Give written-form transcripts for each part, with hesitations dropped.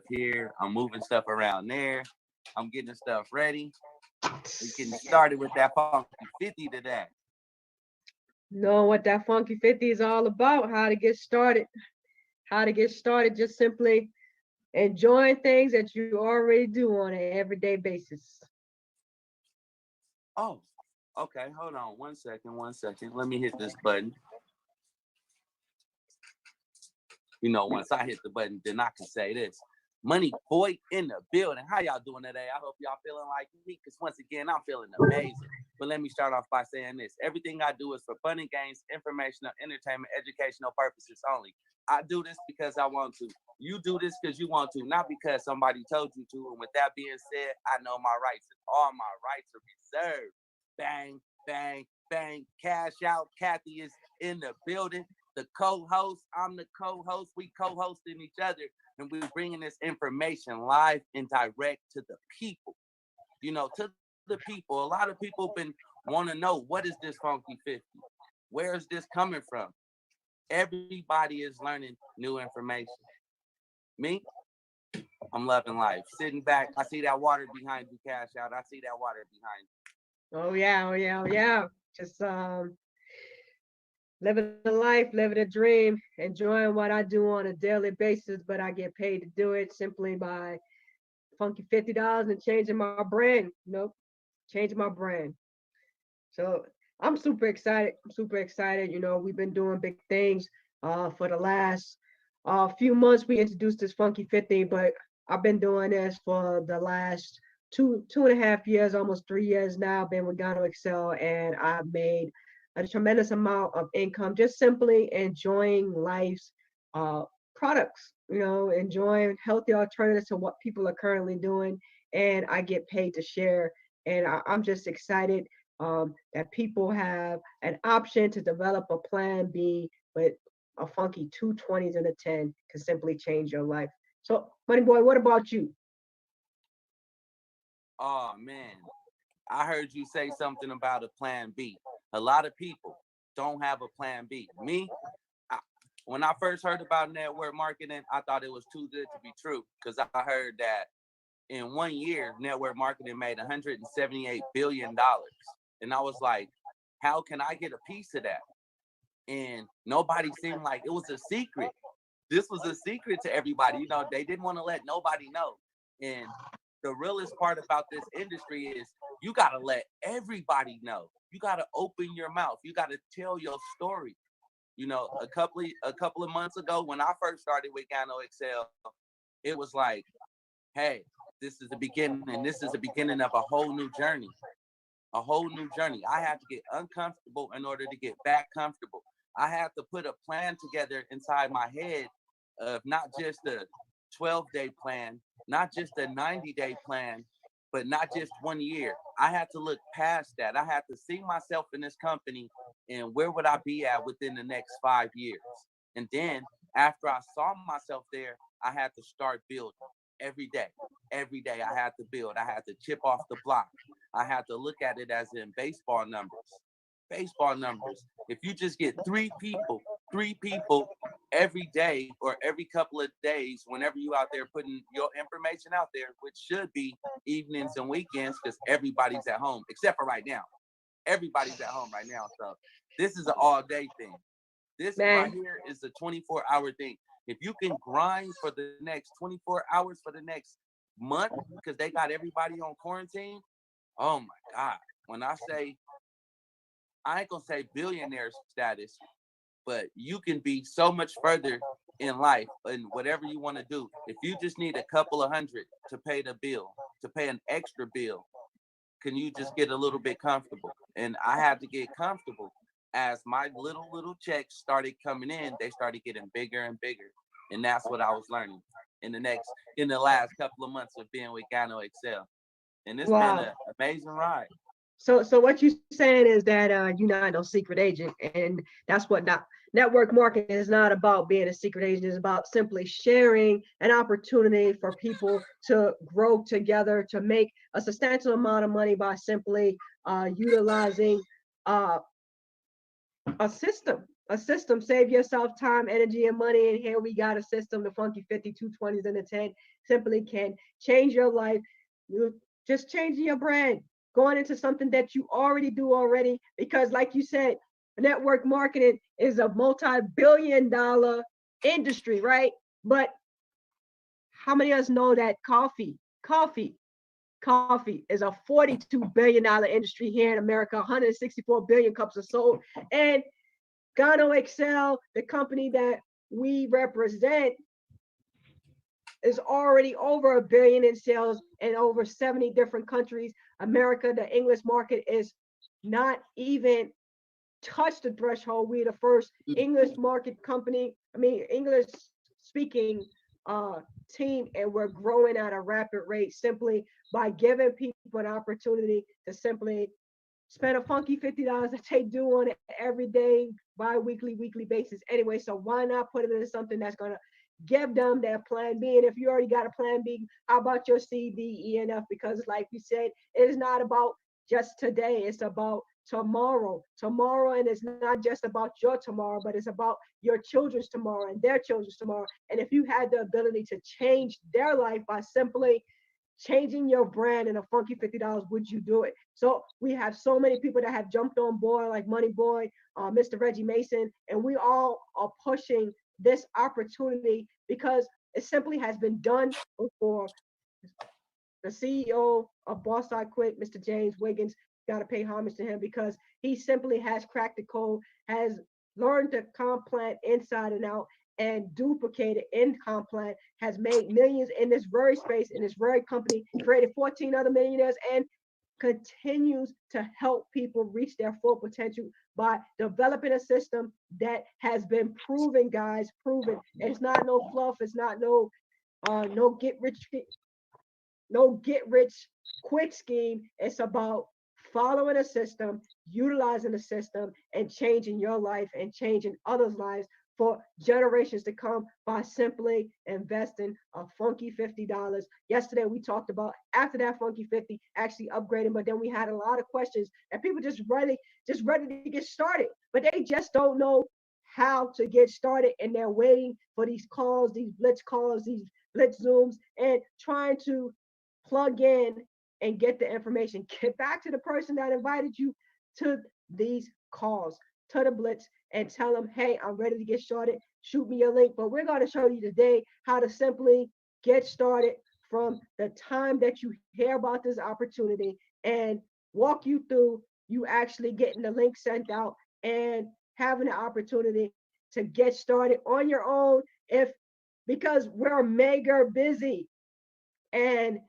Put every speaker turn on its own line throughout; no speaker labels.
here. I'm moving stuff around there. I'm getting stuff ready. We getting started with that funky 50 today.
Know what that Funky 50 is all about, how to get started. How to get started, just simply enjoying things that you already do on an everyday basis.
Oh, okay. Hold on 1 second. 1 second. Let me hit this button. Once I hit the button, then I can say this. Money boy in the building. How y'all doing today? I hope y'all feeling like me, because once again, I'm feeling amazing. But let me start off by saying this. Everything I do is for fun and games, informational, entertainment, educational purposes only. I do this because I want to. You do this because you want to, not because somebody told you to. And with that being said, I know my rights, and all my rights are reserved. Bang, bang, bang. Cash out. Kathy is in the building. The co-host. I'm the co-host. We co-hosting each other, and we're bringing this information live and direct to the people. To the people. A lot of people been want to know, what is this Funky 50? Where is this coming from? Everybody is learning new information. Me, I'm loving life. Sitting back, I see that water behind you, Cash Out. I see that water behind
Oh yeah, oh yeah, oh yeah. Just living a life, living a dream, enjoying what I do on a daily basis, but I get paid to do it simply by funky $50 and changing my brand. Nope, changing my brand. So I'm super excited. I'm super excited. We've been doing big things for the last few months. We introduced this Funky 50, but I've been doing this for the last two and a half years, almost 3 years now. I've been with Gano Excel, and I've made a tremendous amount of income just simply enjoying life's uh, products, enjoying healthy alternatives to what people are currently doing. And I get paid to share. And I'm just excited that people have an option to develop a plan B, but a funky 220s and a 10 can simply change your life. So, Money Boy, what about you?
you. Oh, man. I heard you say something about a plan B. A lot of people don't have a plan B. Me, I, when I first heard about network marketing, I thought it was too good to be true, because I heard that in 1 year, network marketing made $178 billion. And I was like, how can I get a piece of that? And nobody seemed like it was a secret. This was a secret to everybody. They didn't want to let nobody know. And the realest part about this industry is you got to let everybody know. You got to open your mouth. You got to tell your story. A couple of months ago when I first started with Gano Excel, it was like, hey, this is the beginning, and this is the beginning of a whole new journey. A whole new journey. I had to get uncomfortable in order to get back comfortable. I had to put a plan together inside my head of not just a 12-day plan, not just a 90-day plan, but not just 1 year. I had to look past that. I had to see myself in this company, and where would I be at within the next 5 years? And then after I saw myself there, I had to start building every day. Every day I had to build. I had to chip off the block. I had to look at it as in baseball numbers. Baseball numbers. If you just get three people every day or every couple of days, whenever you out there putting your information out there, which should be evenings and weekends, because everybody's at home, except for right now. Everybody's at home right now. So this is an all-day thing. This right
Man,
here is a 24-hour thing. If you can grind for the next 24 hours for the next month, because they got everybody on quarantine, oh my God. When I say, I ain't gonna say billionaire status, but you can be so much further in life and whatever you want to do. If you just need a couple of hundred to pay the bill, to pay an extra bill, can you just get a little bit comfortable? And I had to get comfortable. As my little checks started coming in, they started getting bigger and bigger. And that's what I was learning in the last couple of months of being with Gano Excel. And it's been
wow.
an amazing ride.
So what you're saying is that you're not no secret agent, and that's what not network marketing is not about being a secret agent. It's about simply sharing an opportunity for people to grow together, to make a substantial amount of money by simply utilizing uh, a system. a system. Save yourself time, energy, and money. And here we got a system. The Funky 50, 220s, and the 10 simply can change your life. You just changing your brand, going into something that you already do already. Because, like you said, network marketing is a multi-billion-dollar industry, right? But how many of us know that coffee is a $42 billion industry here in America, 164 billion cups are sold. And Gano Excel, the company that we represent, is already over $1 billion in sales in over 70 different countries. America, the English market is not even touched the threshold. We're the first English market company, English speaking team, and we're growing at a rapid rate simply by giving people an opportunity to simply spend a funky $50 that they do on it every day, bi-weekly, weekly basis anyway. So why not put it into something that's gonna give them their plan B? And if you already got a plan B, how about your C, D, E, and F? Because like we said, it is not about just today, it's about tomorrow, and it's not just about your tomorrow, but it's about your children's tomorrow and their children's tomorrow. And if you had the ability to change their life by simply changing your brand in a funky $50, would you do it? So we have so many people that have jumped on board, like Money Boy, Mr. Reggie Mason, and we all are pushing this opportunity because it simply has been done before. The CEO of Boss I Quit, Mr. James Wiggins, got to pay homage to him because he simply has cracked the code, has learned the comp plan inside and out, and duplicated in comp plan, has made millions in this very space, in this very company, created 14 other millionaires, and continues to help people reach their full potential by developing a system that has been proven, guys, proven. It's not no fluff. It's not no get rich quick scheme. It's about following a system, utilizing the system, and changing your life and changing others' lives for generations to come by simply investing a funky $50. Yesterday we talked about after that funky 50 actually upgrading, but then we had a lot of questions that people ready to get started, but they just don't know how to get started, and they're waiting for these calls, these blitz calls, these blitz zooms, and trying to plug in and get the information. Get back to the person that invited you to these calls, to the blitz, and tell them, hey, I'm ready to get started. Shoot me your link. But we're going to show you today how to simply get started from the time that you hear about this opportunity and walk you through you actually getting the link sent out and having the opportunity to get started on your own, if because we're mega busy and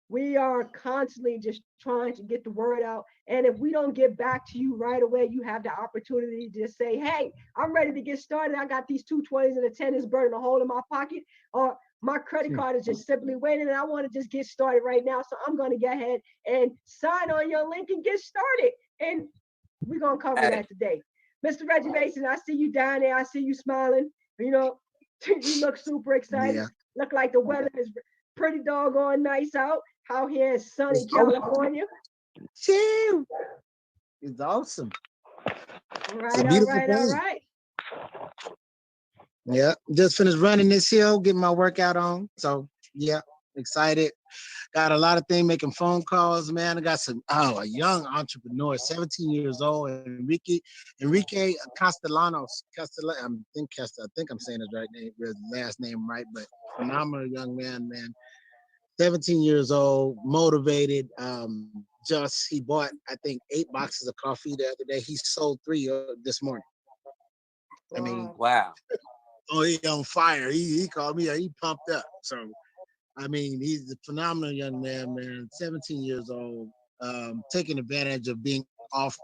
we are constantly just trying to get the word out. And if we don't get back to you right away, you have the opportunity to just say, hey, I'm ready to get started. I got these 220s and a 10 is burning a hole in my pocket, or my credit card is just simply waiting and I want to just get started right now. So I'm going to get ahead and sign on your link and get started. And we're going to cover that today. Mr. Reggie Mason, I see you down there. I see you smiling. You look super excited. Yeah. Look like the weather is pretty doggone nice out here in sunny California.
Chill. It's awesome.
All right.
Yeah, just finished running this hill, getting my workout on. So yeah, excited. Got a lot of things, making phone calls, man. I got a young entrepreneur, 17 years old, Enrique Castellanos. I think I'm saying his last name right, but phenomenal young man. 17 years old, motivated. He bought, I think, 8 boxes of coffee the other day. He sold 3 this morning. I mean,
wow.
Oh, he on fire. He called me. He pumped up. So, I mean, he's a phenomenal young man. 17 years old, taking advantage of being off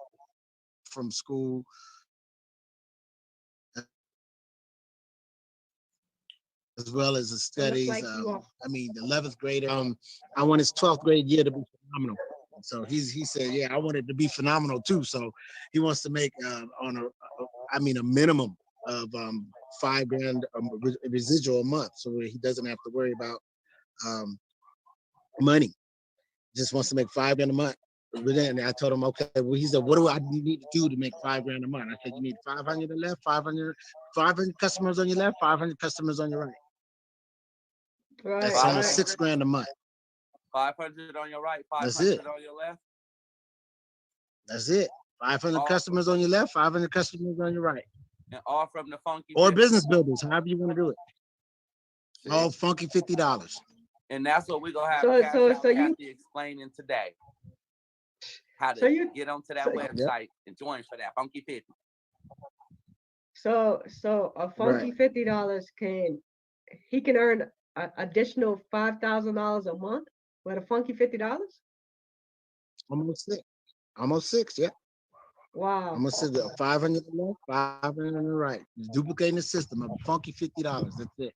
from school. As well as the studies.
Like
the 11th grader. I want his 12th grade year to be phenomenal. So he said, yeah, I want it to be phenomenal too. So he wants to make a minimum of $5,000 residual a month, so he doesn't have to worry about money. Just wants to make $5,000 a month. But then I told him, okay, well, he said, what do I need to do to make $5 grand a month? I said, you need 500 on the left, 500 customers on your left, 500 customers on your right.
Right.
That's almost $6 grand a month.
500 on your right,
That's
500
it.
on your left.
That's it. 500 customers on your left, 500 customers on your right.
And all from the funky.
Or
50.
business builders, however you want to do it.
See?
All funky $50.
And that's what we're gonna have Kathy explaining today. How to get onto that website and join for that funky 50.
So a funky $50 can earn an additional $5,000 a month with a funky $50.
Almost six, yeah.
Wow.
Almost 500 on the left, 500 on the right. Just duplicating the system of a funky $50. That's it.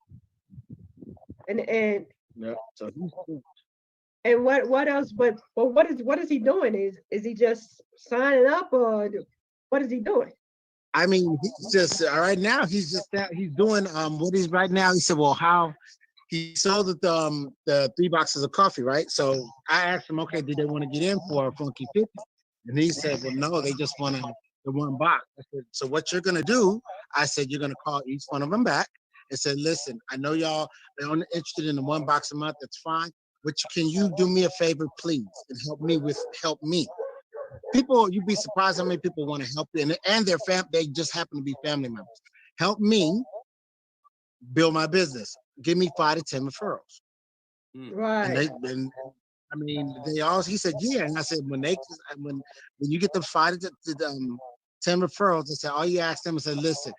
And
yeah. So
and what else? But what is he doing? Is he just signing up, or what is he doing?
I mean, he's just right now. He's doing what he's right now. He said, well, how he sold the 3 boxes of coffee, right? So I asked him, okay, did they want to get in for a funky 50? And he said, well, no, they just want the 1 box. I said, so what you're gonna do? I said, you're gonna call each one of them back and say, listen, I know y'all are only interested in the 1 box a month. That's fine. But can you do me a favor, please, and help me? People, you'd be surprised how many people want to help you, and their they just happen to be family members. Help me build my business. Give me 5 to 10 referrals.
Right.
And I mean, he said, yeah. And I said, when you get the 5 to 10 referrals, I said, all you ask them is, say, listen,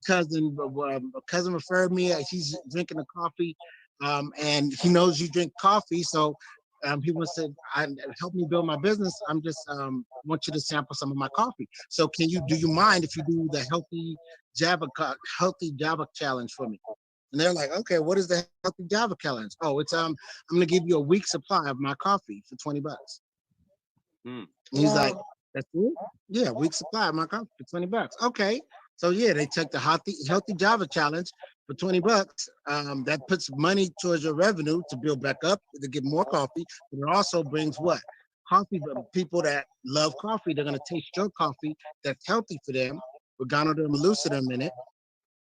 cousin referred me. He's drinking the coffee, and he knows you drink coffee, so he wants to help me build my business. I'm just want you to sample some of my coffee. So do you mind if you do the healthy Java challenge for me? And they're like, okay, what is the healthy Java challenge? Oh, it's I'm gonna give you a week supply of my coffee for $20. And he's like, that's it? Yeah, week supply of my coffee for $20. Okay. So yeah, they took the healthy Java challenge for $20. That puts money towards your revenue to build back up, to get more coffee. But it also brings what? Coffee, people that love coffee, they're gonna taste your coffee that's healthy for them, with Gonadrim and lucidum in it.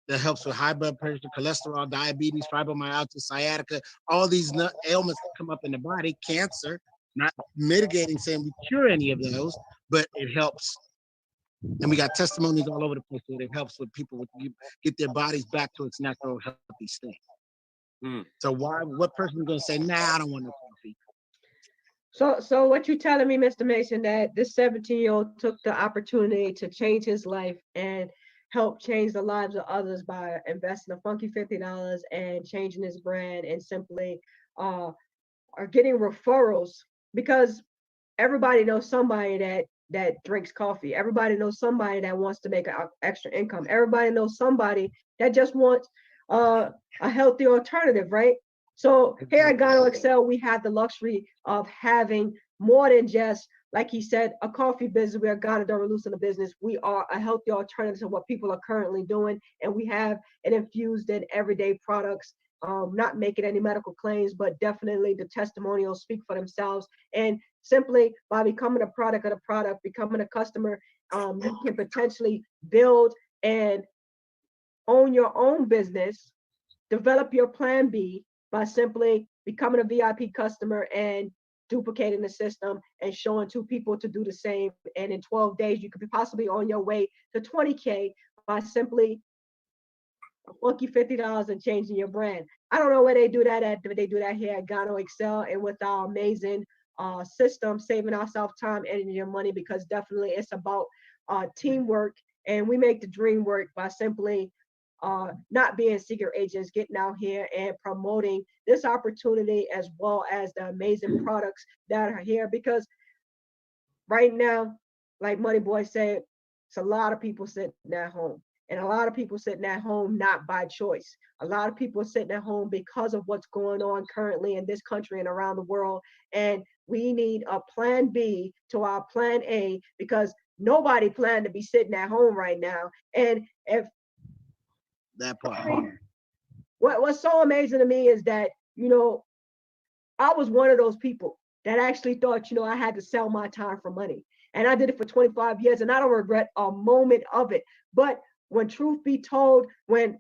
That helps with high blood pressure, cholesterol, diabetes, fibromyalgia, sciatica, all these ailments that come up in the body, cancer. Not mitigating, saying we cure any of those, but it helps. And we got testimonies all over the place that it helps with people get their bodies back to its natural healthy state. So what person is going to say, nah, I don't want no coffee?
So what you telling me, Mr. Mason, that this 17-year-old took the opportunity to change his life and help change the lives of others by investing a funky $50 and changing his brand and simply are getting referrals, because everybody knows somebody that drinks coffee. Everybody knows somebody that wants to make an extra income. Everybody knows somebody that just wants a healthy alternative, right? So here at Gano Excel, we have the luxury of having more than just, like he said, a coffee business. We are Gano Revolution business. We are a healthy alternative to what people are currently doing, and we have it infused in everyday products. Not making any medical claims, but definitely the testimonials speak for themselves. And simply by becoming a product of the product, becoming a customer, you can potentially build and own your own business, develop your plan B by simply becoming a VIP customer and duplicating the system and showing 2 people to do the same. And in 12 days, you could be possibly on your way to 20K by simply a funky $50 and changing your brand. I don't know where they do that at, but they do that here at Gano Excel, and with our amazing system, saving ourselves time, energy, and money, because definitely it's about teamwork, and we make the dream work by simply not being secret agents, getting out here and promoting this opportunity as well as the amazing products that are here. Because right now, like Money Boy said, it's a lot of people sitting at home. And a lot of people sitting at home not by choice. A lot of people sitting at home because of what's going on currently in this country and around the world. And we need a plan B to our plan A, because nobody planned to be sitting at home right now. And if
that part,
what's so amazing to me is that, I was one of those people. that actually thought, I had to sell my time for money. And I did it for 25 years and I don't regret a moment of it. But when truth be told, when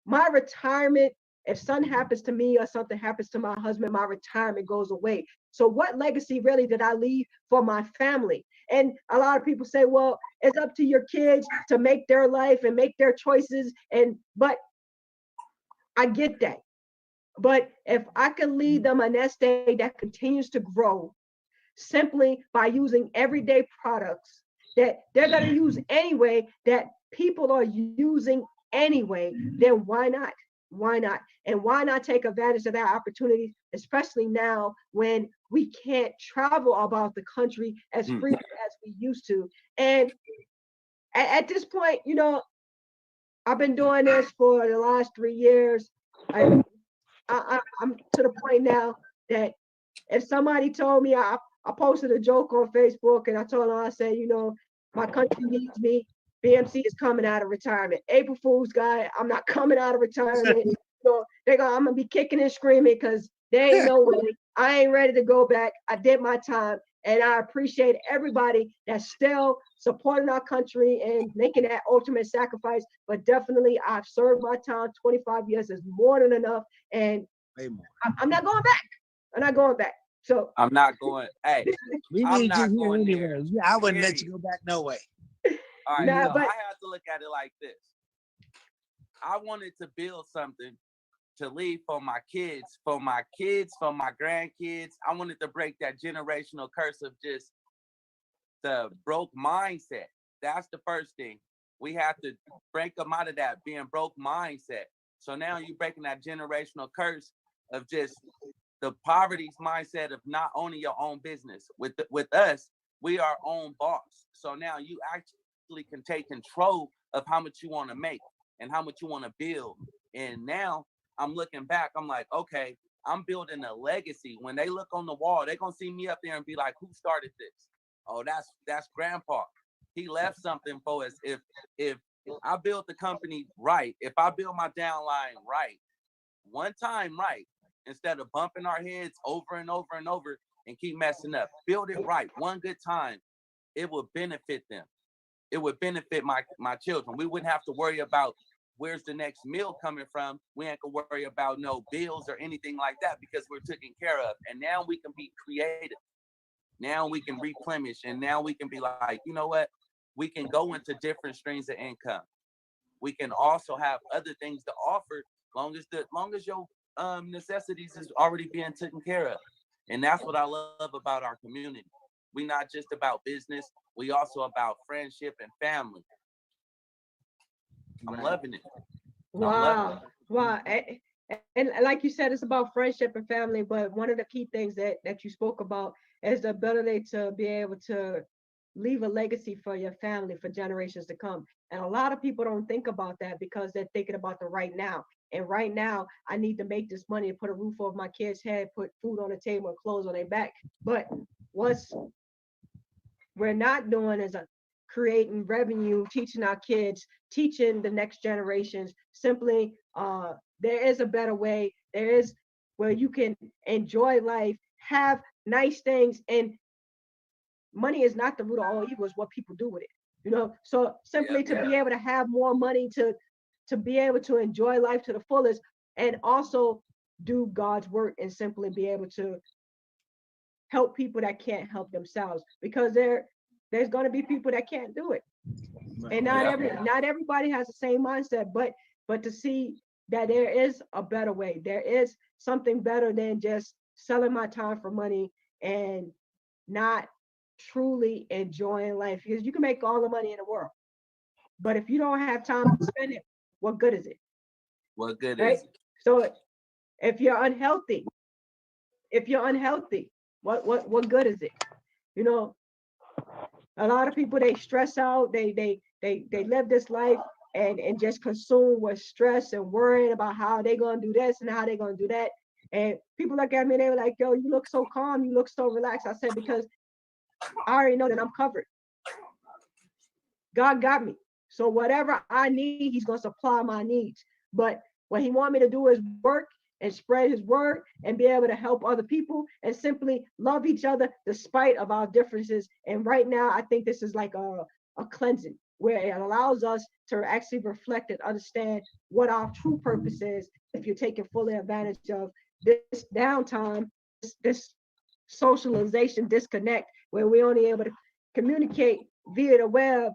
my retirement, if something happens to me or something happens to my husband, my retirement goes away. So what legacy really did I leave for my family? And a lot of people say, well, it's up to your kids to make their life and make their choices. But I get that. But if I can leave them a nest egg that continues to grow simply by using everyday products that they're going to use anyway, that people are using anyway, then why not? Why not? And why not take advantage of that opportunity, especially now when we can't travel about the country as freely as we used to? And at this point, I've been doing this for the last 3 years. I'm to the point now that if somebody told me, I posted a joke on Facebook and I told them, I said, my country needs me. BMC is coming out of retirement. April Fool's guy, I'm not coming out of retirement. I'm gonna be kicking and screaming because there ain't no way. I ain't ready to go back. I did my time. And I appreciate everybody that's still supporting our country and making that ultimate sacrifice. But definitely, I've served my time. 25 years is more than enough. And I'm not going back. I'm not going back. So
I'm not going. Hey,
We
I'm
need
not
you here
going
anywhere.
there.
I wouldn't let you go back no way.
All right,
Nah,
so
but-
I have to look at it like this. I wanted to build something to leave for my kids, for my grandkids. I wanted to break that generational curse of just the broke mindset. That's the first thing. We have to break them out of that being broke mindset. So now you're breaking that generational curse of just the poverty's mindset of not owning your own business. With us, we are our own boss. So now you actually can take control of how much you want to make and how much you want to build. And now I'm looking back, I'm like, okay, I'm building a legacy. When they look on the wall, they're gonna see me up there and be like, who started this? Oh, that's grandpa. He left something for us. If I build the company right, if I build my downline right, one time right, instead of bumping our heads over and over and over and keep messing up, build it right one good time, it will benefit them. It would benefit my children. We wouldn't have to worry about where's the next meal coming from. We ain't gonna worry about no bills or anything like that because we're taken care of. And now we can be creative. Now we can replenish, and now we can be like, you know what? We can go into different streams of income. We can also have other things to offer, long as your necessities is already being taken care of. And that's what I love about our community. We not just about business. We also about friendship and family. I'm loving it.
Wow. Wow. And like you said, it's about friendship and family. But one of the key things that you spoke about is the ability to be able to leave a legacy for your family for generations to come. And a lot of people don't think about that because they're thinking about the right now. And right now, I need to make this money and put a roof over my kids' head, put food on the table, and clothes on their back. But what's we're not doing is creating revenue, teaching our kids, teaching the next generations. Simply, there is a better way. There is where you can enjoy life, have nice things, and money is not the root of all evil. It's what people do with it. So simply to be able to have more money to be able to enjoy life to the fullest, and also do God's work and simply be able to help people that can't help themselves, because there's going to be people that can't do it, and not everybody has the same mindset, but to see that there is a better way, there is something better than just selling my time for money and not truly enjoying life. Because you can make all the money in the world, but if you don't have time to spend it, what good is it?
What good
Right?
is it?
So if you're unhealthy, what good is it? A lot of people, they stress out, they live this life and just consume with stress and worrying about how they're gonna do this and how they're gonna do that. And people look at me and they were like, yo, you look so calm, you look so relaxed. I said, because I already know that I'm covered. God got me. So whatever I need, he's gonna supply my needs. But what he want me to do is work and spread his word and be able to help other people and simply love each other despite of our differences. And right now, I think this is like a cleansing where it allows us to actually reflect and understand what our true purpose is if you're taking full advantage of this downtime, this socialization disconnect where we're only able to communicate via the web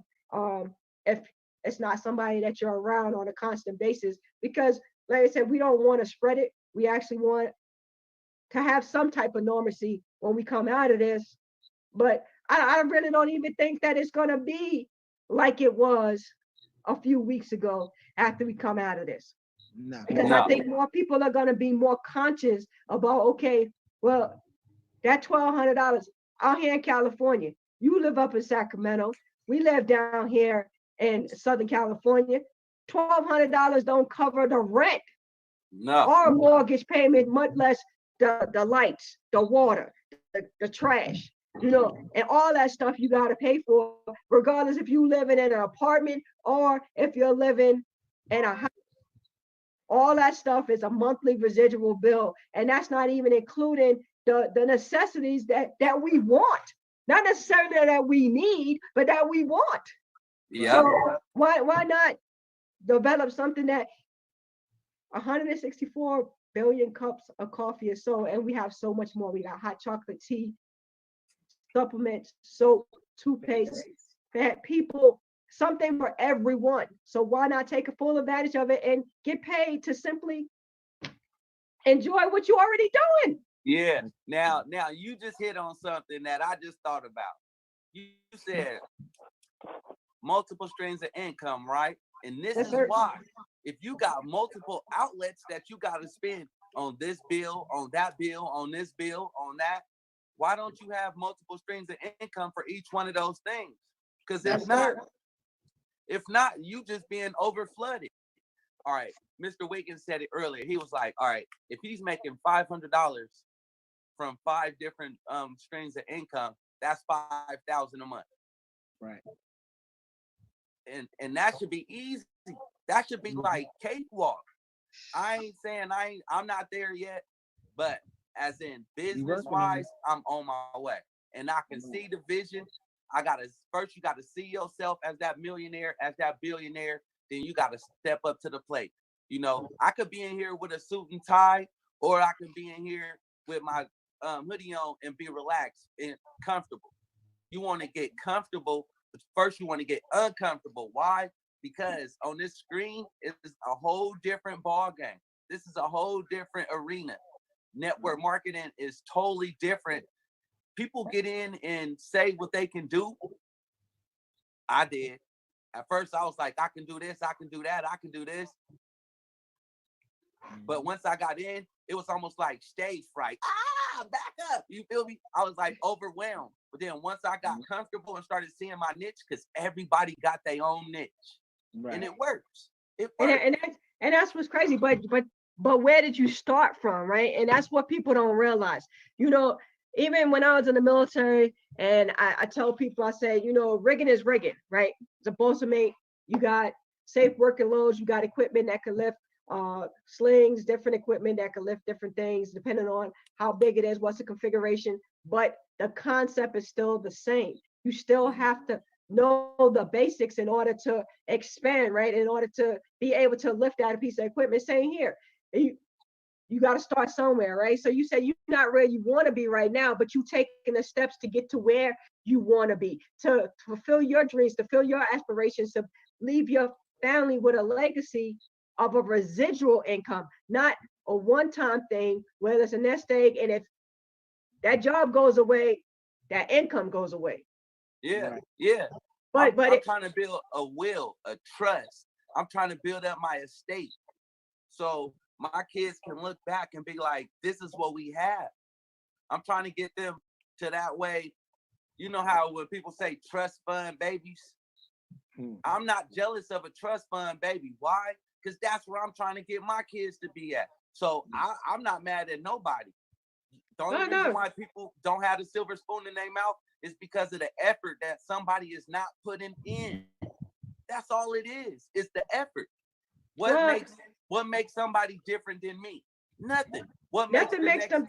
if it's not somebody that you're around on a constant basis. Because like I said, we don't want to spread it. We actually want to have some type of normalcy when we come out of this. But I really don't even think that it's going to be like it was a few weeks ago after we come out of this.
No.
Because I think more people are going to be more conscious about, okay, well, that $1,200 out here in California, you live up in Sacramento, we live down here in Southern California, $1,200 don't cover the rent or mortgage payment, much less the lights, the water, the trash, and all that stuff you got to pay for, regardless if you live in an apartment or if you're living in a house. All that stuff is a monthly residual bill, and that's not even including the necessities that we want, not necessarily that we need, but that we want.
Yeah.
So why not develop something that 164 billion cups of coffee is sold, and we have so much more. We got hot chocolate, tea, supplements, soap, toothpaste, that people, something for everyone. So why not take a full advantage of it and get paid to simply enjoy what you're already doing?
Yeah. Now you just hit on something that I just thought about. You said multiple streams of income, right? And this is why, if you got multiple outlets that you got to spend on this bill, on that bill, on this bill, on that, why don't you have multiple streams of income for each one of those things? Because if not, you just being over flooded. All right, Mr. Wiggins said it earlier. He was like, all right, if he's making $500 from 5 different streams of income, that's $5,000 a month.
Right.
And that should be easy. That should be like cakewalk. I ain't saying I'm not there yet, but as in business wise, I'm on my way. And I can see the vision. You gotta see yourself as that millionaire, as that billionaire, then you gotta step up to the plate. I could be in here with a suit and tie, or I can be in here with my hoodie on and be relaxed and comfortable. You want to get comfortable, but first you want to get uncomfortable. Why? Because on this screen, it's a whole different ball game. This is a whole different arena. Network marketing is totally different. People get in and say what they can do. I did. At first, I was like, I can do this, I can do that, I can do this. But once I got in, it was almost like stage fright. Back up. You feel me? I was like overwhelmed. But then once I got comfortable and started seeing my niche, because everybody got their own niche. Right. And it works.
And that's what's crazy. But where did you start from, right? And that's what people don't realize. Even when I was in the military, and I tell people, I say, rigging is rigging, right? Supposed to make, you got safe working loads, you got equipment that can lift slings, different equipment that can lift different things, depending on how big it is, what's the configuration. But the concept is still the same. You still have to know the basics in order to expand, right? In order to be able to lift out a piece of equipment. Same here. You got to start somewhere, right? So you say you're not where you want to be right now, but you're taking the steps to get to where you want to be, to fulfill your dreams, to fulfill your aspirations, to leave your family with a legacy of a residual income, not a one-time thing where there's a nest egg, and if that job goes away, that income goes away.
Yeah, right. Yeah. But I'm trying to build a will, a trust. I'm trying to build up my estate, so my kids can look back and be like, this is what we have. I'm trying to get them to that way. You know how when people say trust fund babies? I'm not jealous of a trust fund baby. Why? Because that's where I'm trying to get my kids to be at. So I'm not mad at nobody. The only reason why people don't have the silver spoon in their mouth is because of the effort that somebody is not putting in. That's all it is. It's the effort. What makes somebody different than me? Nothing. What makes
Nothing makes them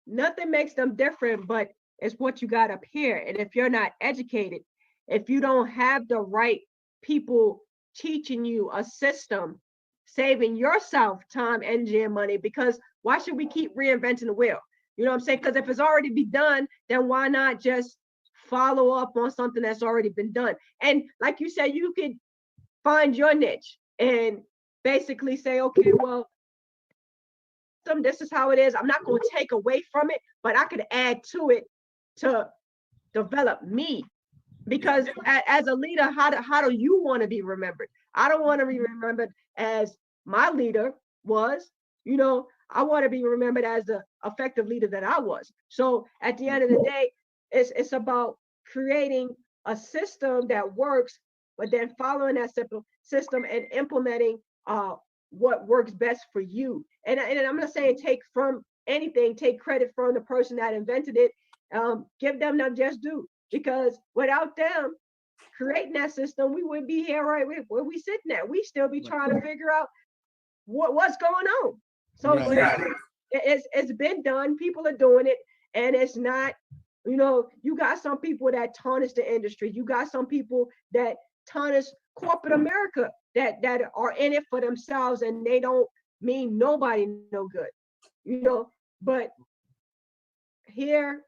nothing makes them different, but it's what you got up here. And if you're not educated, if you don't have the right people teaching you a system, saving yourself time, energy, and money, because why should we keep reinventing the wheel? You know what I'm saying? Because if it's already been done, then why not just follow up on something that's already been done? And like you said, you could find your niche and basically say, okay, well, this is how it is. I'm not going to take away from it, but I could add to it to develop me. Because as a leader, how do you want to be remembered? I don't want to be remembered as my leader was. You know, I want to be remembered as the effective leader that I was. So at the end of the day, it's about creating a system that works, but then following that system and implementing what works best for you. And I'm not saying take from anything, take credit from the person that invented it. Give them their just due, because without them creating that system, we wouldn't be here right where we sitting at. We still be trying to figure out what's going on. So it's been done. People are doing it, and it's not. You know, you got some people that tarnish the industry. You got some people that tarnish corporate America that are in it for themselves, and they don't mean nobody no good. You know, but here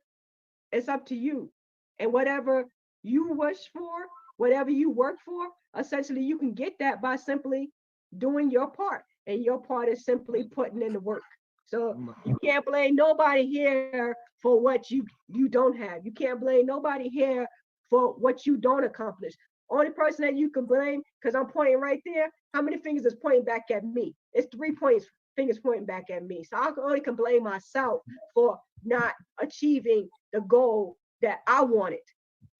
it's up to you, and whatever you wish for, whatever you work for, essentially you can get that by simply doing your part, and your part is simply putting in the work. So you can't blame nobody here for what you don't have. You can't blame nobody here for what you don't accomplish. Only person that you can blame, because I'm pointing right there, how many fingers is pointing back at me? It's 3 fingers pointing back at me. So I can blame myself for not achieving the goal that I wanted,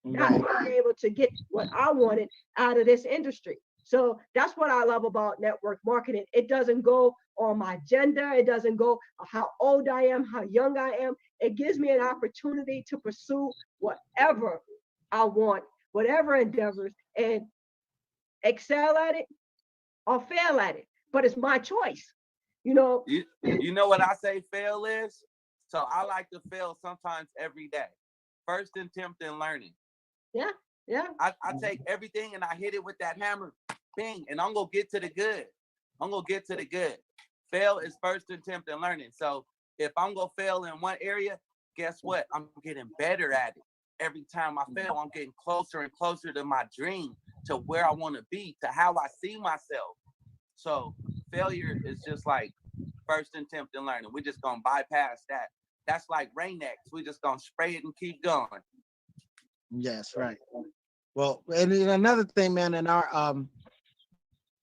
not being able to get what I wanted out of this industry. So that's what I love about network marketing. It doesn't go on my gender. It doesn't go how old I am, how young I am. It gives me an opportunity to pursue whatever I want, whatever endeavors, and excel at it or fail at it. But it's my choice. You know.
You know what I say fail is? So I like to fail sometimes every day. First attempt in learning.
Yeah.
I take everything and I hit it with that hammer, bing, and I'm gonna get to the good. Fail is first attempt in learning. So if I'm gonna fail in one area, guess what? I'm getting better at it. Every time I fail, I'm getting closer and closer to my dream, to where I want to be, to how I see myself. So failure is just like first attempt in learning. We're just gonna bypass that. That's like Rain-X. We're just gonna spray it and keep going.
Yes, right. Well, and then another thing, man, in our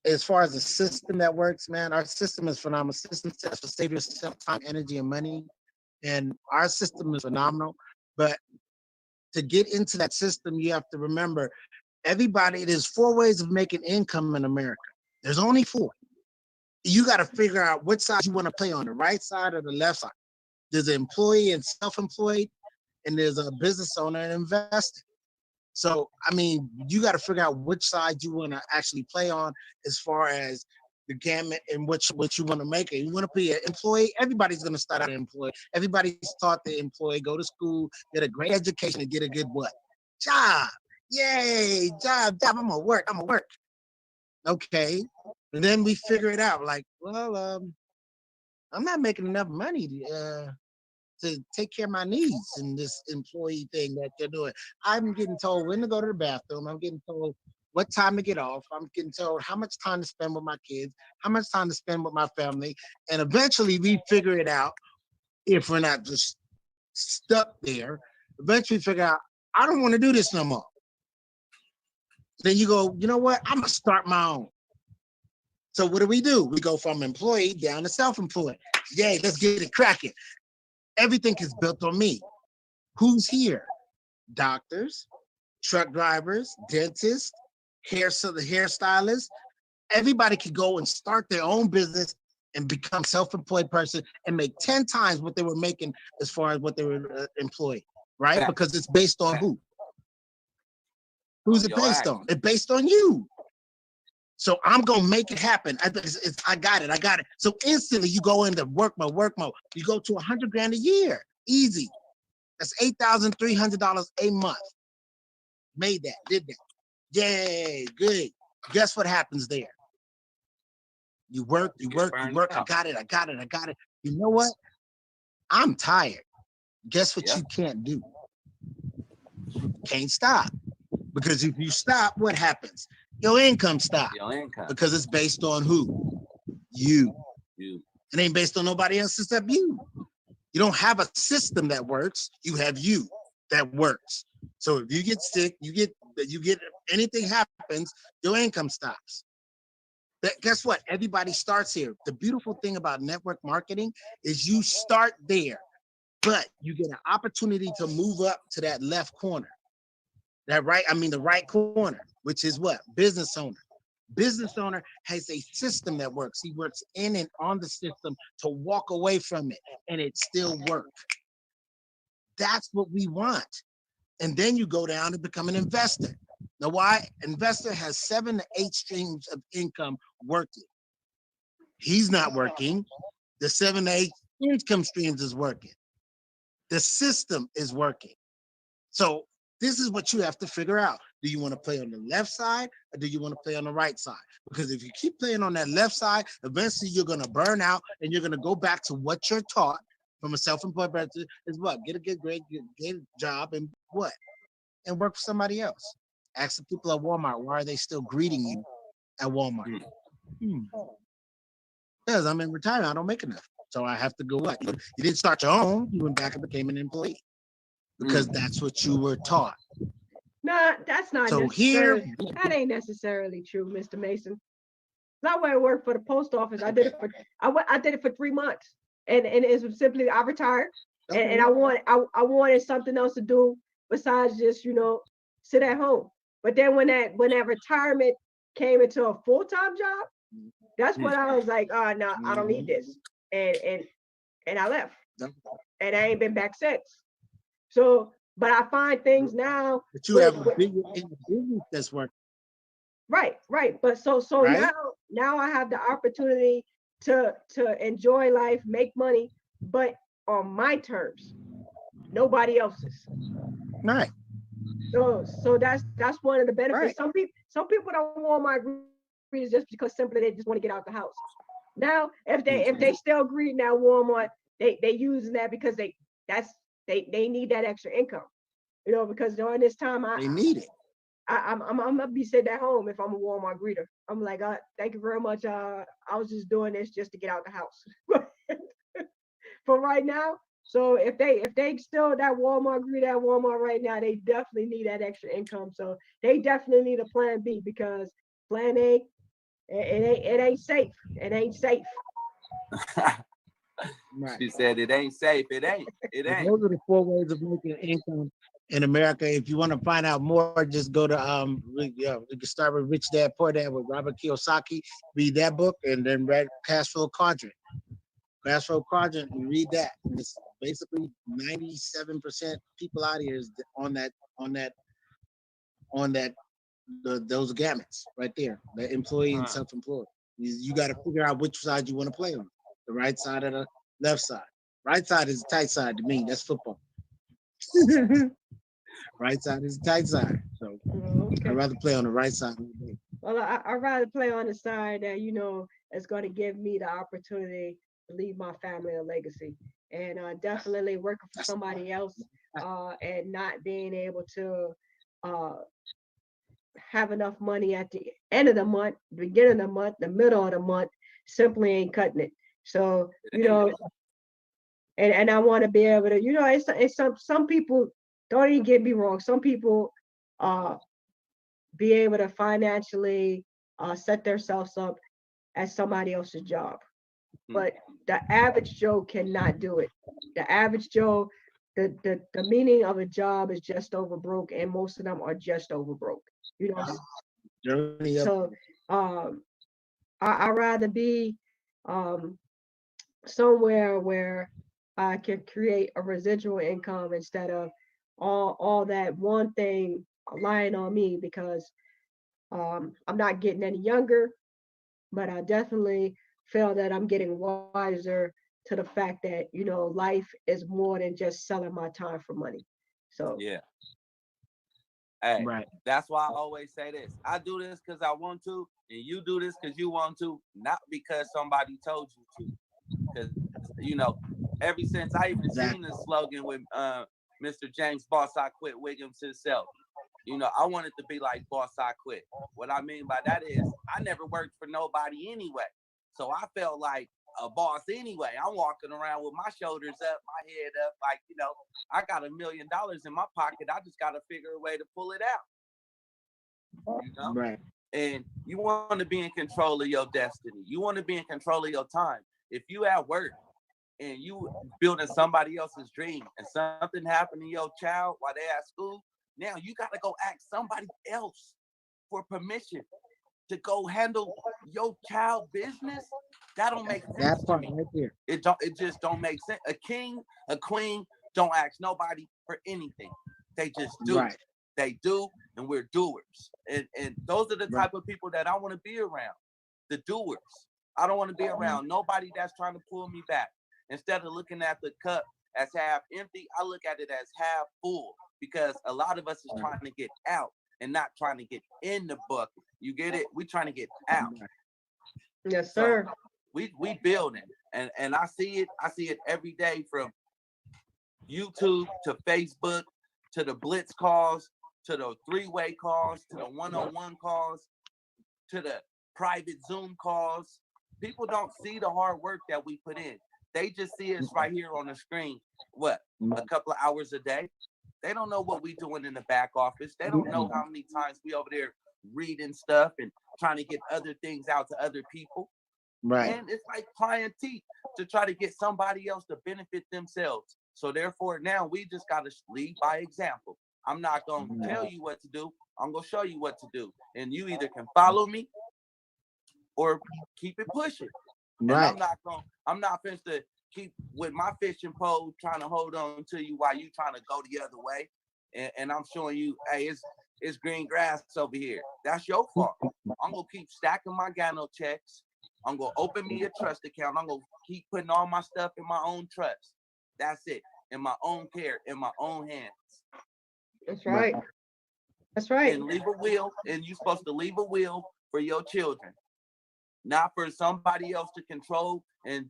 as far as the system that works, man, our system is phenomenal. System sets for save yourself time, energy, and money. And our system is phenomenal. But to get into that system, you have to remember there's 4 ways of making income in America. There's only 4. You got to figure out which side you want to play on, the right side or the left side. There's an employee and self-employed, and there's a business owner and investor. So, I mean, you got to figure out which side you want to actually play on as far as the gamut and what you want to make it. You want to be an employee? Everybody's going to start out an employee. Everybody's taught the employee, go to school, get a great education, and get a good what? Job. Yay, job. I'm going to work. Okay. And then we figure it out like, well, I'm not making enough money to take care of my needs in this employee thing that they're doing. I'm getting told when to go to the bathroom. I'm getting told what time to get off. I'm getting told how much time to spend with my kids, how much time to spend with my family. And eventually we figure it out, if we're not just stuck there. Eventually figure out, I don't want to do this no more. Then you go, you know what? I'm going to start my own. So what do? We go from employee down to self-employed. Yay, let's get it cracking. Everything is built on me. Who's here? Doctors, truck drivers, dentists, hairstylists. Everybody could go and start their own business and become self-employed person and make 10 times what they were making as far as what they were employed, right? Because it's based on who? Who's it based on? It's based on you. So I'm gonna make it happen. I got it. So instantly you go into work mode. You go to 100 grand a year, easy. That's $8,300 a month. Made that, did that. Yay, good. Guess what happens there? You work. I got it. You know what? I'm tired. Guess what you can't do? Can't stop. Because if you stop, what happens? Your income stops. Because it's based on who? You. It ain't based on nobody else except you. You don't have a system that works. You have you that works. So if you get sick, you get anything happens, your income stops. Guess what? Everybody starts here. The beautiful thing about network marketing is you start there, but you get an opportunity to move up to that left corner. The right corner, which is what? Business owner. Business owner has a system that works. He works in and on the system to walk away from it, and it still works. That's what we want. And then you go down and become an investor. Now, why? Investor has 7 to 8 streams of income working. He's not working. The 7 to 8 income streams is working. The system is working. So this is what you have to figure out. Do you want to play on the left side or do you want to play on the right side? Because if you keep playing on that left side, eventually you're going to burn out and you're going to go back to what you're taught from a self-employed person is what? Get a good grade, get a job, and what? And work for somebody else. Ask the people at Walmart, why are they still greeting you at Walmart? Because I'm in retirement, I don't make enough. So I have to go what? You didn't start your own, you went back and became an employee. Because that's what you were taught.
No, that's not
so
necessarily.
Here,
that ain't necessarily true, Mr. Mason. Not when I worked for the post office. I did it for 3 months. And it was simply I retired and I wanted something else to do besides just, sit at home. But then when that retirement came into a full-time job, that's when I was like, oh no, I don't need this. And I left. And I ain't been back since. So, but I find things now.
But you have a business that's working.
Right. But so right? now I have the opportunity to enjoy life, make money, but on my terms, nobody else's.
Right.
So that's one of the benefits. Right. Some people don't want my greetings just because simply they just want to get out the house. Now, if they still greet now Walmart, they using that because they need that extra income, because during this time
they need it.
I'm gonna be sitting at home if I'm a Walmart greeter. I'm like, thank you very much. I was just doing this just to get out the house for right now. So if they still that Walmart greeter at Walmart right now, they definitely need that extra income. So they definitely need a plan B because plan A, it ain't safe. It ain't safe.
Right. She said it ain't safe. It ain't.
Those are the 4 ways of making income in America. If you want to find out more, just go to we can start with Rich Dad Poor Dad with Robert Kiyosaki. Read that book and then read Cash Flow Quadrant. Cash Flow Quadrant, and read that. And it's basically 97% people out here is on those gamuts right there. The employee and self-employed. You got to figure out which side you want to play on. The right side or the left side. Right side is the tight side to me. That's football. Right side is the tight side. So okay. I'd rather play on the right side.
Well, I'd rather play on the side that, is going to give me the opportunity to leave my family a legacy. And definitely working for somebody else and not being able to have enough money at the end of the month, beginning of the month, the middle of the month, simply ain't cutting it. So, and I want to be able to, it's some people, don't even get me wrong, some people be able to financially set themselves up as somebody else's job. But the average Joe cannot do it. The average Joe, the meaning of a job is just over broke, and most of them are just over broke. So I'd rather be somewhere where I can create a residual income instead of all that one thing lying on me, because I'm not getting any younger, but I definitely feel that I'm getting wiser to the fact that, life is more than just selling my time for money. So,
Yeah. Hey,
Right.
that's why I always say this. I do this because I want to, and you do this because you want to, not because somebody told you to. Because, ever since I even seen
Exactly.
the slogan with Mr. James Boss I Quit Wiggins himself, I wanted to be like Boss I Quit. What I mean by that is I never worked for nobody anyway. So I felt like a boss anyway. I'm walking around with my shoulders up, my head up, like, I got $1 million in my pocket. I just got to figure a way to pull it out.
Right.
And you want to be in control of your destiny. You want to be in control of your time. If you at work and you building somebody else's dream and something happened to your child while they at school, now you got to go ask somebody else for permission to go handle your child business. That don't make sense
That
to
part
me.
right there.
It just don't make sense. A king, a queen don't ask nobody for anything. They just do.
Right.
They do, and we're doers. And those are the
Right.
type of people that I want to be around. The doers. I don't want to be around nobody that's trying to pull me back. Instead of looking at the cup as half empty, I look at it as half full, because a lot of us is trying to get out and not trying to get in the bucket. You get it? We trying to get out.
yes,
So
sir.
we building, and I see it. I see it every day, from YouTube to Facebook to the blitz calls to the three-way calls to the one-on-one calls to the private Zoom calls. People don't see the hard work that we put in. They just see us right here on the screen. What? A couple of hours a day. They don't know what we doing in the back office. They don't know how many times we over there reading stuff and trying to get other things out to other people.
Right.
And it's like plying teeth to try to get somebody else to benefit themselves. So therefore, now we just got to lead by example. I'm not going to tell you what to do. I'm going to show you what to do. And you either can follow me or keep it pushing.
Right.
And I'm not finished to keep with my fishing pole trying to hold on to you while you trying to go the other way. And I'm showing you, hey, it's green grass over here. That's your fault. I'm going to keep stacking my Gano checks. I'm going to open me a trust account. I'm going to keep putting all my stuff in my own trust. That's it. In my own care, in my own hands.
That's right. That's right.
And leave a will, and you're supposed to leave a will for your children. Not for somebody else to control and,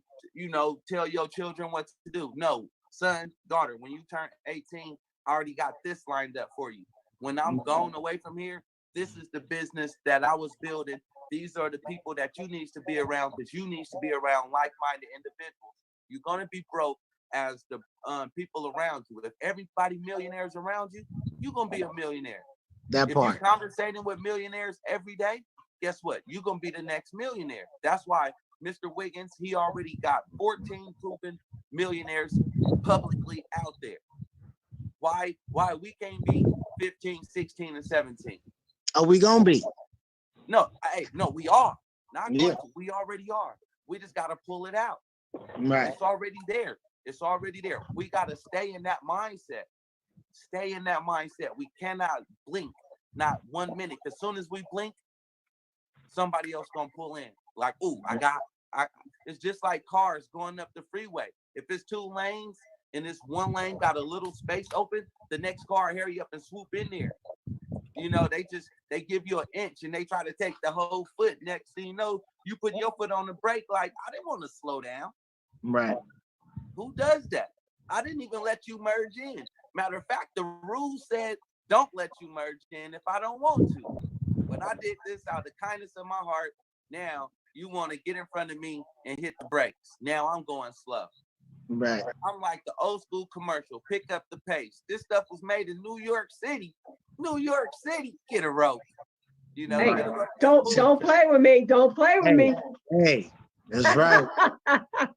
tell your children what to do. No, son, daughter, when you turn 18, I already got this lined up for you. When I'm going away from here, this is the business that I was building. These are the people that you need to be around, because you need to be around like-minded individuals. You're going to be broke as the people around you. If everybody millionaires around you, you're going to be a millionaire.
That
If
part.
you're conversating with millionaires every day, guess what? You're going to be the next millionaire. That's why Mr. Wiggins, he already got 14 proven millionaires publicly out there. Why we can't be 15, 16, and 17?
Are we gonna be?
No, we are. Not going
Yeah.
to. We already are. We just got to pull it out.
Right.
It's already there. It's already there. We got to stay in that mindset. Stay in that mindset. We cannot blink not 1 minute. As soon as we blink, somebody else gonna pull in. Like, ooh, it's just like cars going up the freeway. If it's 2 lanes and this one lane got a little space open, the next car hurry up and swoop in there. They give you an inch and they try to take the whole foot. Next thing you know, you put your foot on the brake like, I didn't want to slow down.
Right.
Who does that? I didn't even let you merge in. Matter of fact, the rules said don't let you merge in if I don't want to. But I did this out of the kindness of my heart. Now you want to get in front of me and hit the brakes. Now I'm going slow.
Right.
I'm like the old school commercial. Pick up the pace. This stuff was made in New York City. New York City. Get a rope.
Hey,
Get a rope.
don't play with me. Don't play with me.
Hey, that's right.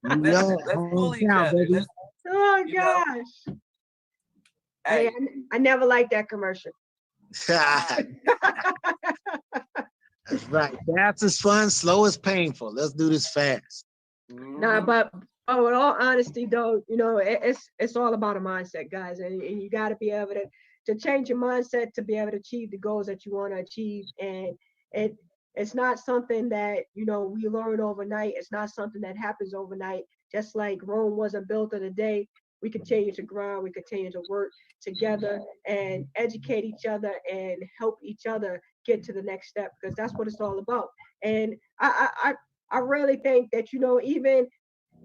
Let's pull each
hometown,
other.
baby.
Oh gosh.
Hey,
I never liked that commercial.
That's right. Fast is fun, slow is painful. Let's do this fast.
Nah, but with all honesty, though, it's all about a mindset, guys, and you got to be able to change your mindset to be able to achieve the goals that you want to achieve, and It's not something that, you know, we learn overnight. It's not something that happens overnight. Just like Rome wasn't built in a day, we continue to grind, we continue to work together and educate each other and help each other get to the next step, because that's what it's all about. And I really think that, you know, even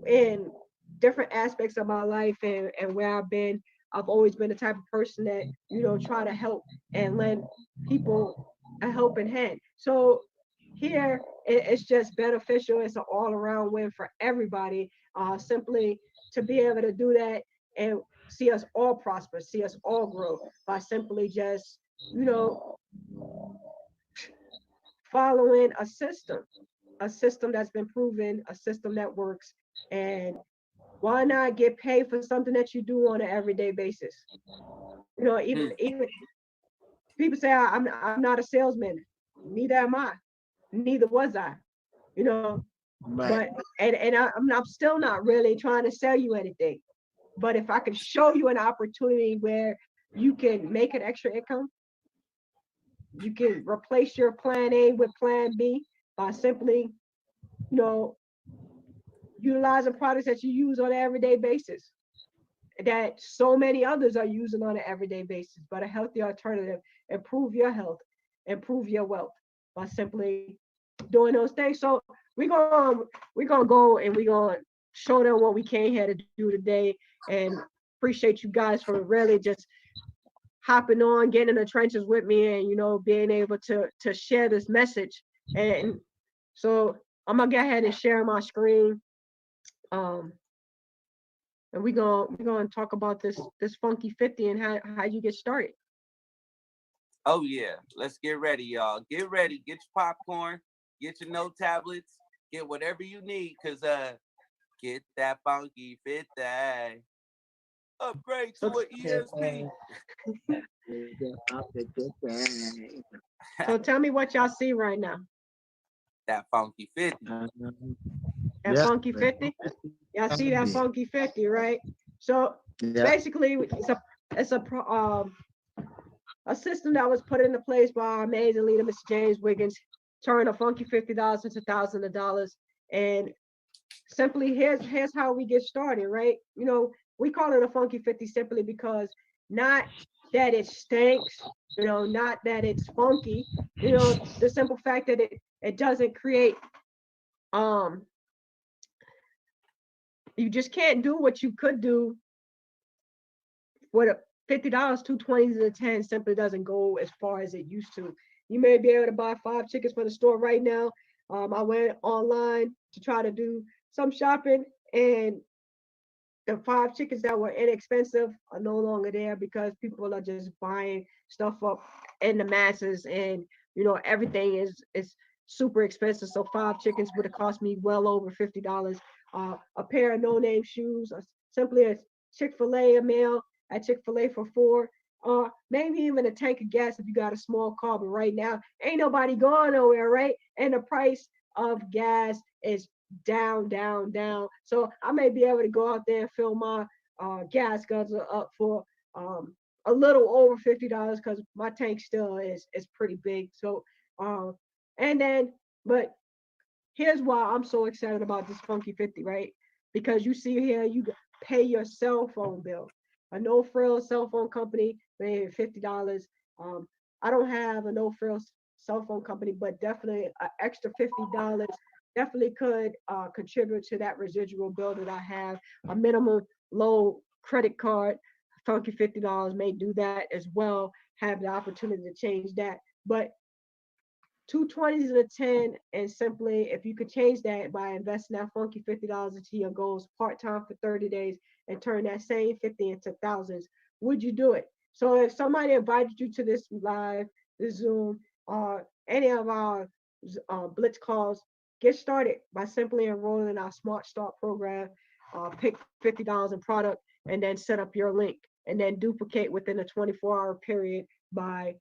in different aspects of my life and where I've been, I've always been the type of person that, you know, try to help and lend people a helping hand. So here it's just beneficial. It's an all around win for everybody. Simply to be able to do that and see us all prosper, see us all grow by simply just, you know, following a system that's been proven, a system that works. And why not get paid for something that you do on an everyday basis? You know, even people say I'm not a salesman. Neither am I. Neither was I. You know,
Right.
but I'm still not really trying to sell you anything. But if I can show you an opportunity where you can make an extra income, you can replace your plan A with plan B by simply, you know, utilizing products that you use on an everyday basis, that so many others are using on an everyday basis, but a healthy alternative, improve your health, improve your wealth by simply doing those things. So we're gonna go and we're gonna show them what we came here to do today, and appreciate you guys for really just hopping on, getting in the trenches with me, and, you know, being able to share this message. And so I'm gonna go ahead and share my screen. Um, and we're gonna talk about this funky 50 and how you get started.
Oh yeah, let's get ready, y'all. Get ready. Get your popcorn. Get your note tablets. Get whatever you need, cause get that funky 50. Upgrade
So
to an ESP.
so tell me what y'all see right now.
That funky 50.
That
Yeah.
funky 50. Y'all see that funky 50, right? So
Yeah.
basically, it's a system that was put into place by our amazing leader, Mr. James Wiggins, turn a funky $50 into thousands of dollars. And simply, here's how we get started, right? You know, we call it a funky 50 simply because, not that it stinks, you know, not that it's funky, you know, the simple fact that it doesn't create, um you just can't do what you could do with a $50. 2 20s and a 10 simply doesn't go as far as it used to. You may be able to buy 5 chickens from the store right now. I went online to try to do some shopping, and the 5 chickens that were inexpensive are no longer there because people are just buying stuff up in the masses, and, you know, everything is super expensive. So 5 chickens would have cost me well over $50. A pair of no-name shoes, simply a Chick-fil-A, a meal at Chick-fil-A for four, maybe even a tank of gas if you got a small car. But right now, ain't nobody going nowhere, right? And the price of gas is down, down, down. So I may be able to go out there and fill my gas guzzler up for a little over $50 because my tank still is pretty big. So and then, but here's why I'm so excited about this funky 50, right? Because you see here, you pay your cell phone bill. A no frills cell phone company, maybe $50. Um, I don't have a no frills cell phone company, but definitely an extra $50 definitely could contribute to that residual bill that I have. A minimum low credit card, funky $50 may do that as well. Have the opportunity to change that, but 2 20s and a 10, and simply, if you could change that by investing that funky $50 into your goals part-time for 30 days and turn that same 50 into thousands, would you do it? So if somebody invited you to this live, this Zoom, or any of our blitz calls, get started by simply enrolling in our Smart Start program. Pick $50 in product and then set up your link, and then duplicate within a 24-hour period by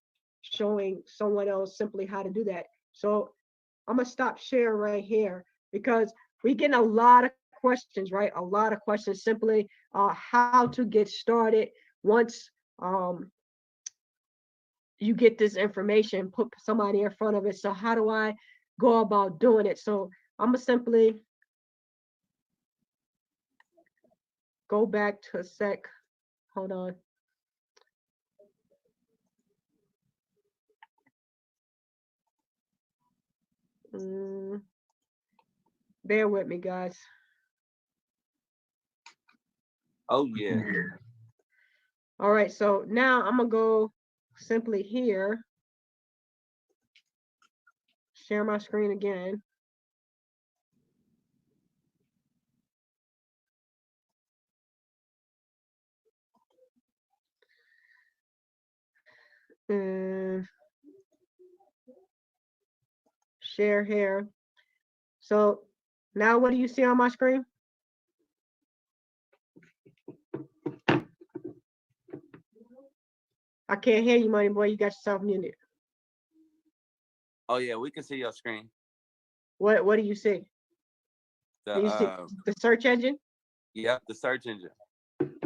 showing someone else simply how to do that. So I'm gonna stop sharing right here because we getting a lot of questions, right? A lot of questions simply, how to get started once you get this information, put somebody in front of it. So how do I go about doing it? So I'm gonna simply go back to a sec. Hold on. Bear with me, guys.
Oh yeah.
All right, so now I'm gonna go simply here, share my screen again. And share here. So now what do you see on my screen? I can't hear you, Money Boy. You got yourself muted.
Oh yeah, we can see your screen.
What do you see? Do you see the search engine?
Yep, the search engine.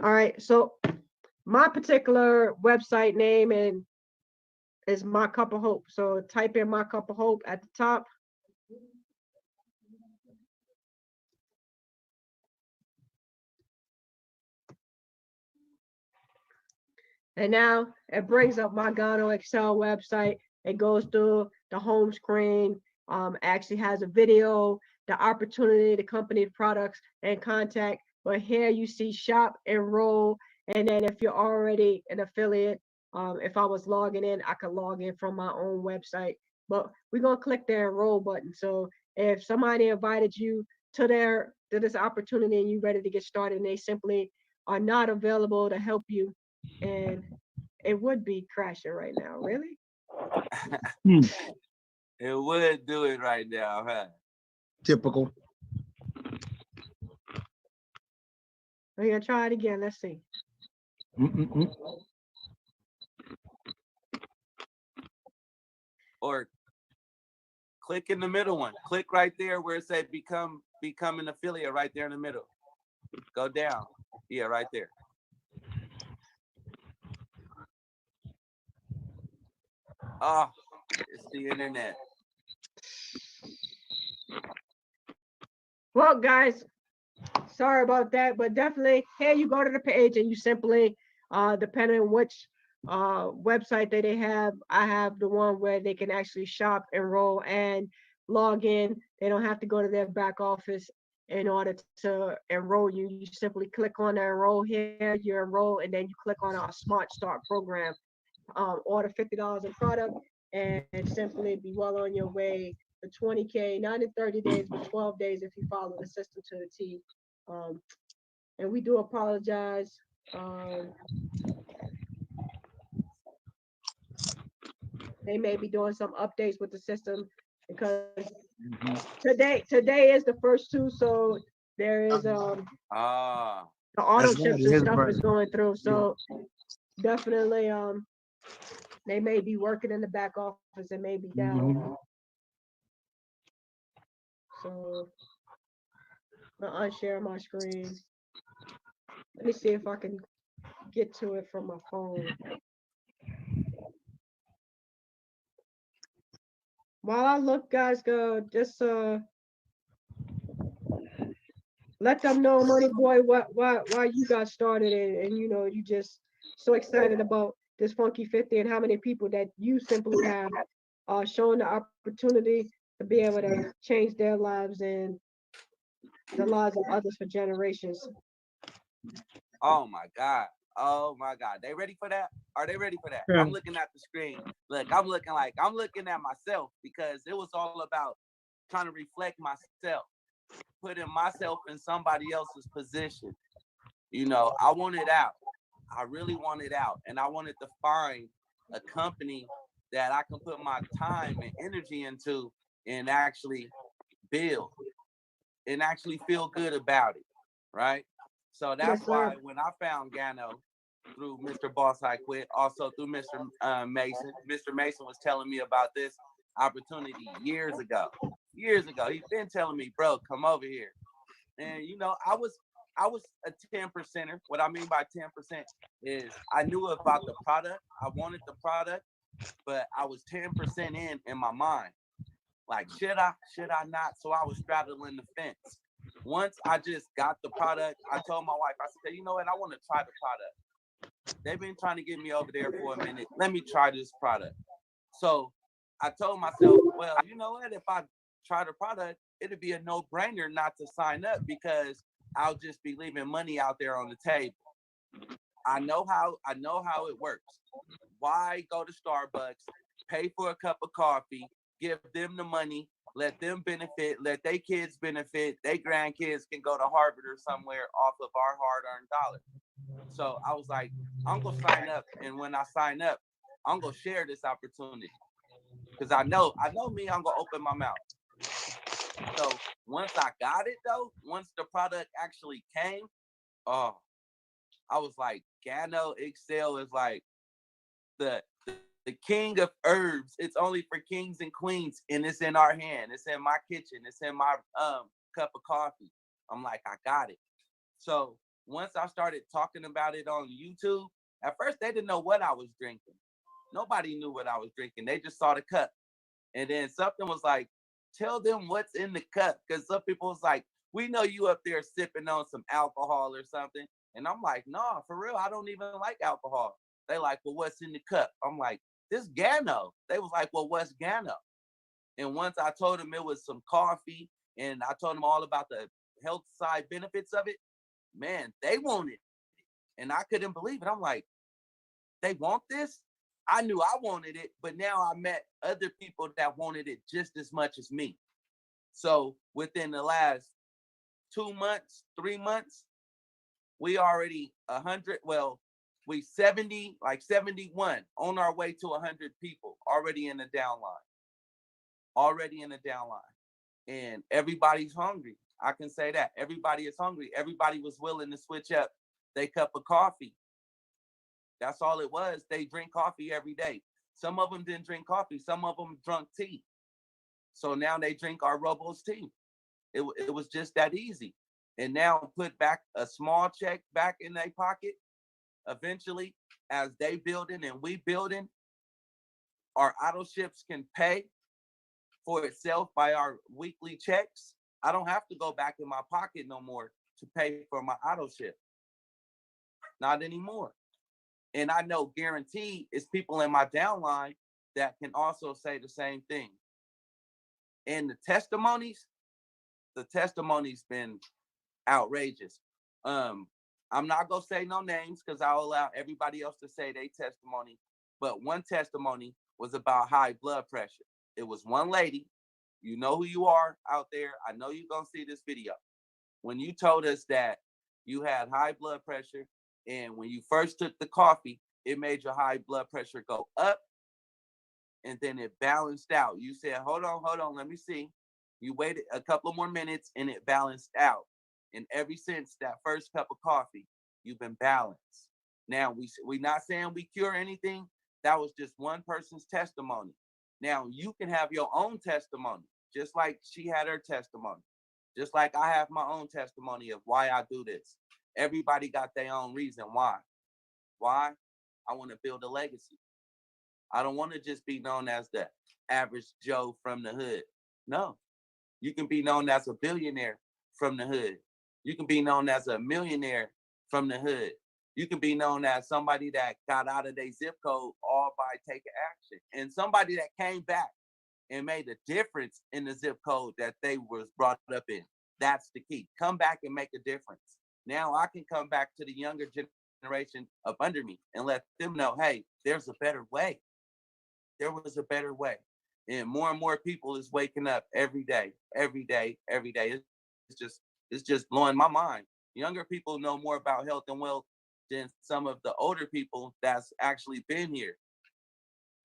All right, so my particular website name is My Cup of Hope. So type in My Cup of Hope at the top. And now it brings up my Gano Excel website. It goes through the home screen, actually has a video, the opportunity, the company products and contact. But here you see shop, enroll, and then if you're already an affiliate, if I was logging in, I could log in from my own website. But we're gonna click the enroll button. So if somebody invited you to this opportunity and you're ready to get started and they simply are not available to help you, and it would be crashing right now, really?
It would do it right now, huh?
Typical.
We're gonna try it again. Let's see.
Or click in the middle one. Click right there where it said become an affiliate right there in the middle. Go down. Yeah, right there. Oh, it's the internet.
Well, guys, sorry about that, but definitely here you go to the page and you simply, depending on which website that they have, I have the one where they can actually shop, enroll, and log in. They don't have to go to their back office in order to enroll you. You simply click on the enroll here, you enroll, and then you click on our Smart Start program. Order $50 in product and simply be well on your way to 20K, not in 30 days, but 12 days if you follow the system to the T. And we do apologize. They may be doing some updates with the system because today is the first two, so there is the auto ships and stuff is going through. So definitely they may be working in the back office and may be down. So I'm gonna unshare my screen. Let me see if I can get to it from my phone. While I look, guys, go just let them know, Money Boy, why you got started and you know you just so excited about this Funky 50 and how many people that you simply have shown the opportunity to be able to change their lives and the lives of others for generations.
Oh my God. Oh my God. They ready for that? Are they ready for that?
Yeah.
I'm looking at the screen. Look, I'm looking at myself because it was all about trying to reflect myself, putting myself in somebody else's position. You know, I wanted out. I really wanted out. And I wanted to find a company that I can put my time and energy into and actually build and actually feel good about it. Right. So that's why when I found Gano through Mr. Boss I Quit, also through Mr. Mason, Mr. Mason was telling me about this opportunity years ago. Years ago, he's been telling me, bro, come over here. And you know, I was a 10%er. What I mean by 10% is I knew about the product. I wanted the product. but I was 10% in my mind. Like, should I not? So I was straddling the fence. Once I just got the product, I told my wife, I said, you know what? I want to try the product. They've been trying to get me over there for a minute. Let me try this product. So I told myself, well, you know what? If I try the product, it'd be a no-brainer not to sign up because I'll just be leaving money out there on the table. I know how it works. Why go to Starbucks, pay for a cup of coffee, give them the money, let them benefit, let their kids benefit, their grandkids can go to Harvard or somewhere off of our hard-earned dollars. So I was like, I'm gonna sign up, and when I sign up, I'm gonna share this opportunity because I know me, I'm gonna open my mouth. So once I got it though, once the product actually came, oh, I was like, Gano Excel is like the the king of herbs. It's only for kings and queens, and it's in our hand. It's in my kitchen. It's in my cup of coffee. I'm like, I got it. So once I started talking about it on YouTube, at first they didn't know what I was drinking. Nobody knew what I was drinking. They just saw the cup. And then something was like, tell them what's in the cup. Because some people was like, we know you up there sipping on some alcohol or something. And I'm like, nah, for real, I don't even like alcohol. They like, well, what's in the cup? I'm like, this Gano. They was like, well, what's Gano? And once I told them it was some coffee and I told them all about the health side benefits of it, man, they wanted it. And I couldn't believe it. I'm like, they want this? I knew I wanted it, but now I met other people that wanted it just as much as me. So within the last 2 months, 3 months, we already 100, well, we 70, like 71, on our way to 100 people already in the downline. Already in the downline. And everybody's hungry. I can say that. Everybody is hungry. Everybody was willing to switch up their cup of coffee. That's all it was. They drink coffee every day. Some of them didn't drink coffee. Some of them drank tea. So now they drink our Robo's tea. It was just that easy. And now put back a small check back in their pocket. Eventually, as they building and we building, our auto ships can pay for itself by our weekly checks. I don't have to go back in my pocket no more to pay for my auto ship. Not anymore. And I know guaranteed it's people in my downline that can also say the same thing. And the testimonies been outrageous. I'm not gonna say no names because I'll allow everybody else to say their testimony. But one testimony was about high blood pressure. It was one lady. You know who you are out there. I know you're gonna see this video. When you told us that you had high blood pressure, and when you first took the coffee, it made your high blood pressure go up, and then it balanced out. You said, hold on, let me see. You waited a couple more minutes, and it balanced out. And ever since that first cup of coffee, you've been balanced. Now, we not saying we cure anything. That was just one person's testimony. Now, you can have your own testimony, just like she had her testimony. Just like I have my own testimony of why I do this. Everybody got their own reason why. Why? I want to build a legacy. I don't want to just be known as the average Joe from the hood. No, you can be known as a billionaire from the hood. You can be known as a millionaire from the hood. You can be known as somebody that got out of their zip code all by taking action. And somebody that came back and made a difference in the zip code that they was brought up in. That's the key. Come back and make a difference. Now I can come back to the younger generation up under me and let them know, hey, there's a better way. There was a better way. And more people is waking up every day. It's just blowing my mind. Younger people know more about health and wealth than some of the older people that's actually been here.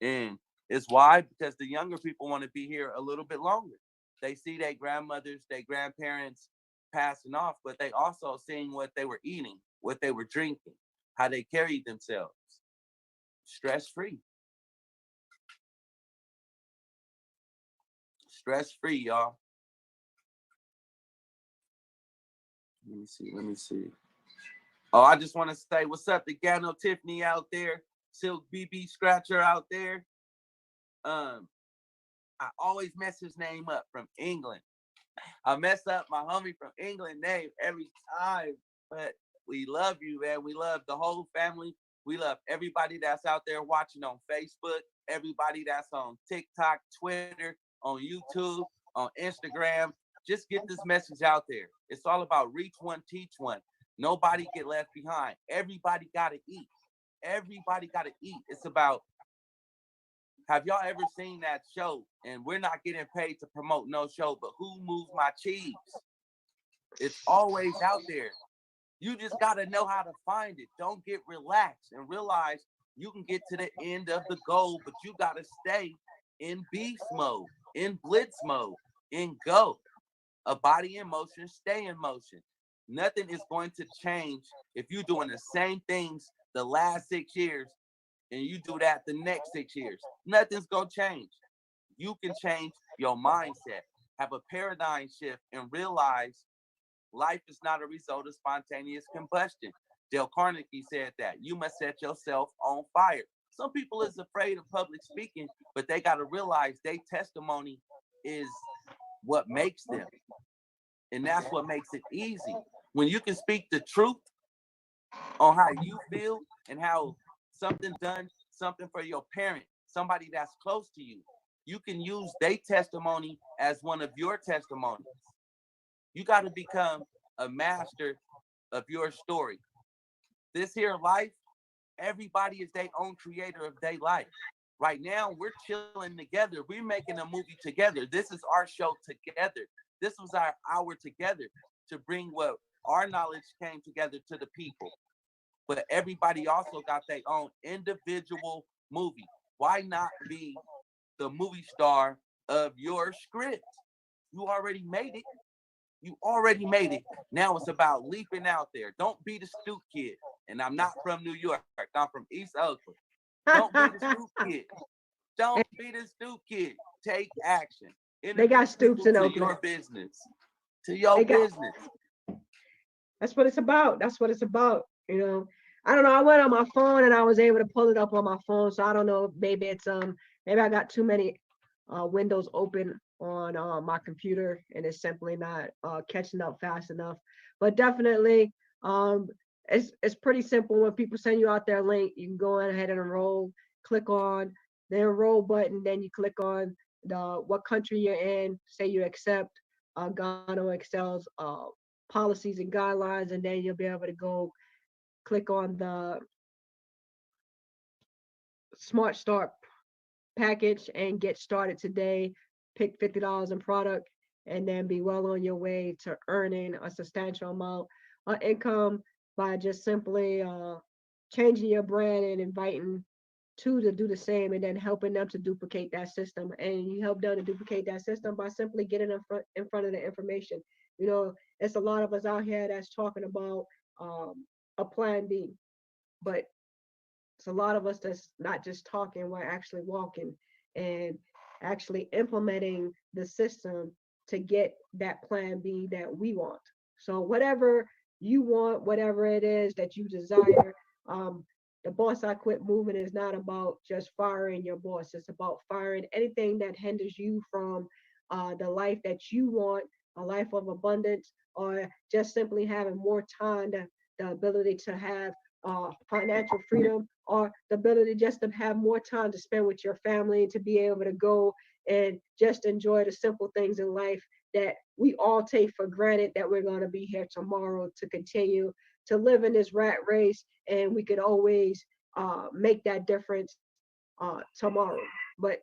And it's why? Because the younger people want to be here a little bit longer. They see their grandmothers, their grandparents passing off, but they also seeing what they were eating, what they were drinking, how they carried themselves. Stress-free. Stress-free, y'all. Let me see. Oh, I just want to say what's up to Gano Tiffany out there, Silk BB Scratcher out there. I always mess his name up, from England. I mess up my homie from England name every time, but we love you, man. We love the whole family. We love everybody that's out there watching on Facebook, everybody that's on TikTok, Twitter, on YouTube, on Instagram. Just get this message out there. It's all about reach one, teach one. Nobody get left behind. Everybody got to eat. Everybody got to eat. It's about, have y'all ever seen that show? And we're not getting paid to promote no show, but Who Moves My Cheese? It's always out there. You just got to know how to find it. Don't get relaxed and realize you can get to the end of the goal, but you got to stay in beast mode, in blitz mode, in go. A body in motion, stay in motion. Nothing is going to change if you're doing the same things the last 6 years and you do that the next 6 years. Nothing's going to change. You can change your mindset, have a paradigm shift, and realize life is not a result of spontaneous combustion. Dale Carnegie said that. You must set yourself on fire. Some people is afraid of public speaking, but they got to realize their testimony is what makes them. And that's what makes it easy. When you can speak the truth on how you feel and how something done, something for your parent, somebody that's close to you, you can use their testimony as one of your testimonies. You got to become a master of your story. This here life, everybody is their own creator of their life. Right now, we're chilling together. We're making a movie together. This is our show together. This was our hour together to bring what our knowledge came together to the people. But everybody also got their own individual movie. Why not be the movie star of your script? You already made it. You already made it. Now it's about leaping out there. Don't be the stoop kid. And I'm not from New York. I'm from East Oakland. Don't be the stoop kid. Don't be the stoop kid. Take action.
They got stoops in
to
Oakland.
your business. To your business.
That's what it's about. That's what it's about. You know, I don't know. I went on my phone and I was able to pull it up on my phone. So I don't know. Maybe it's maybe I got too many windows open on my computer and it's simply not catching up fast enough. But definitely, it's pretty simple. When people send you out their link, you can go ahead and enroll. Click on the enroll button, then you click on the what country you're in. Say you accept Ghana Excel's policies and guidelines, and then you'll be able to go click on the Smart Start package and get started today. Pick $50 in product, and then be well on your way to earning a substantial amount of income by just simply changing your brand and inviting to do the same, and then helping them to duplicate that system. And you help them to duplicate that system by simply getting in front of the information. You know, it's a lot of us out here that's talking about a plan B, but it's a lot of us that's not just talking, we're actually walking and actually implementing the system to get that plan B that we want. So whatever you want, whatever it is that you desire, the Boss I Quit movement is not about just firing your boss. It's about firing anything that hinders you from the life that you want, a life of abundance, or just simply having more time, the ability to have financial freedom, or the ability just to have more time to spend with your family, to be able to go and just enjoy the simple things in life that we all take for granted, that we're going to be here tomorrow to continue to live in this rat race, and we could always make that difference tomorrow. But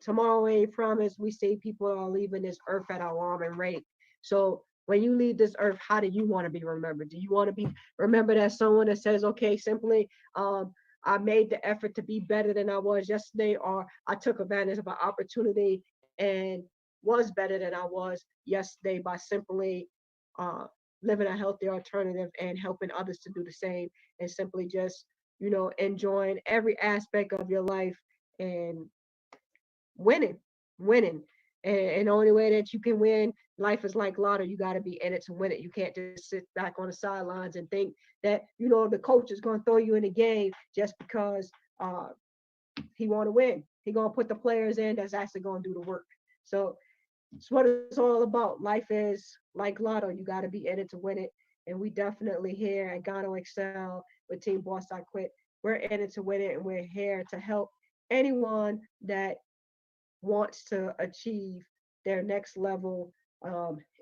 tomorrow ain't promised. We see people are leaving this earth at an alarming rate. So when you leave this earth, how do you want to be remembered? Do you want to be remembered as someone that says, okay, simply, I made the effort to be better than I was yesterday, or I took advantage of an opportunity and was better than I was yesterday by simply living a healthy alternative and helping others to do the same, and simply just, you know, enjoying every aspect of your life and winning. And the only way that you can win, life is like lotto. You got to be in it to win it. You can't just sit back on the sidelines and think that, you know, the coach is going to throw you in the game just because he want to win. He gonna put the players in that's actually gonna do the work. So it's what it's all about. Life is like lotto. You got to be in it to win it. And we definitely here at Gano Excel with Team Boss I Quit. We're in it to win it, and we're here to help anyone that wants to achieve their next level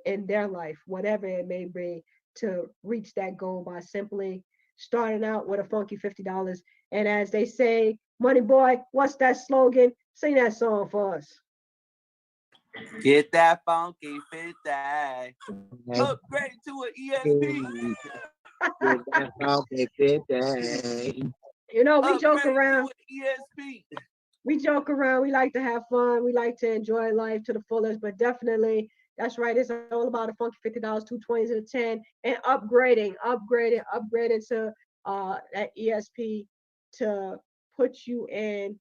in their life, whatever it may be, to reach that goal by simply starting out with a funky $50. And as they say, Money Boy, what's that slogan? Sing that song for us.
Get that funky 50. Upgrade to an ESP.
Get that funky 50.
You know, we joke
Upgrade
around.
to an ESP.
We joke around. We like to have fun. We like to enjoy life to the fullest. But definitely, that's right. It's all about a funky $50, 220s, and a 10, and upgrading to that ESP to put you in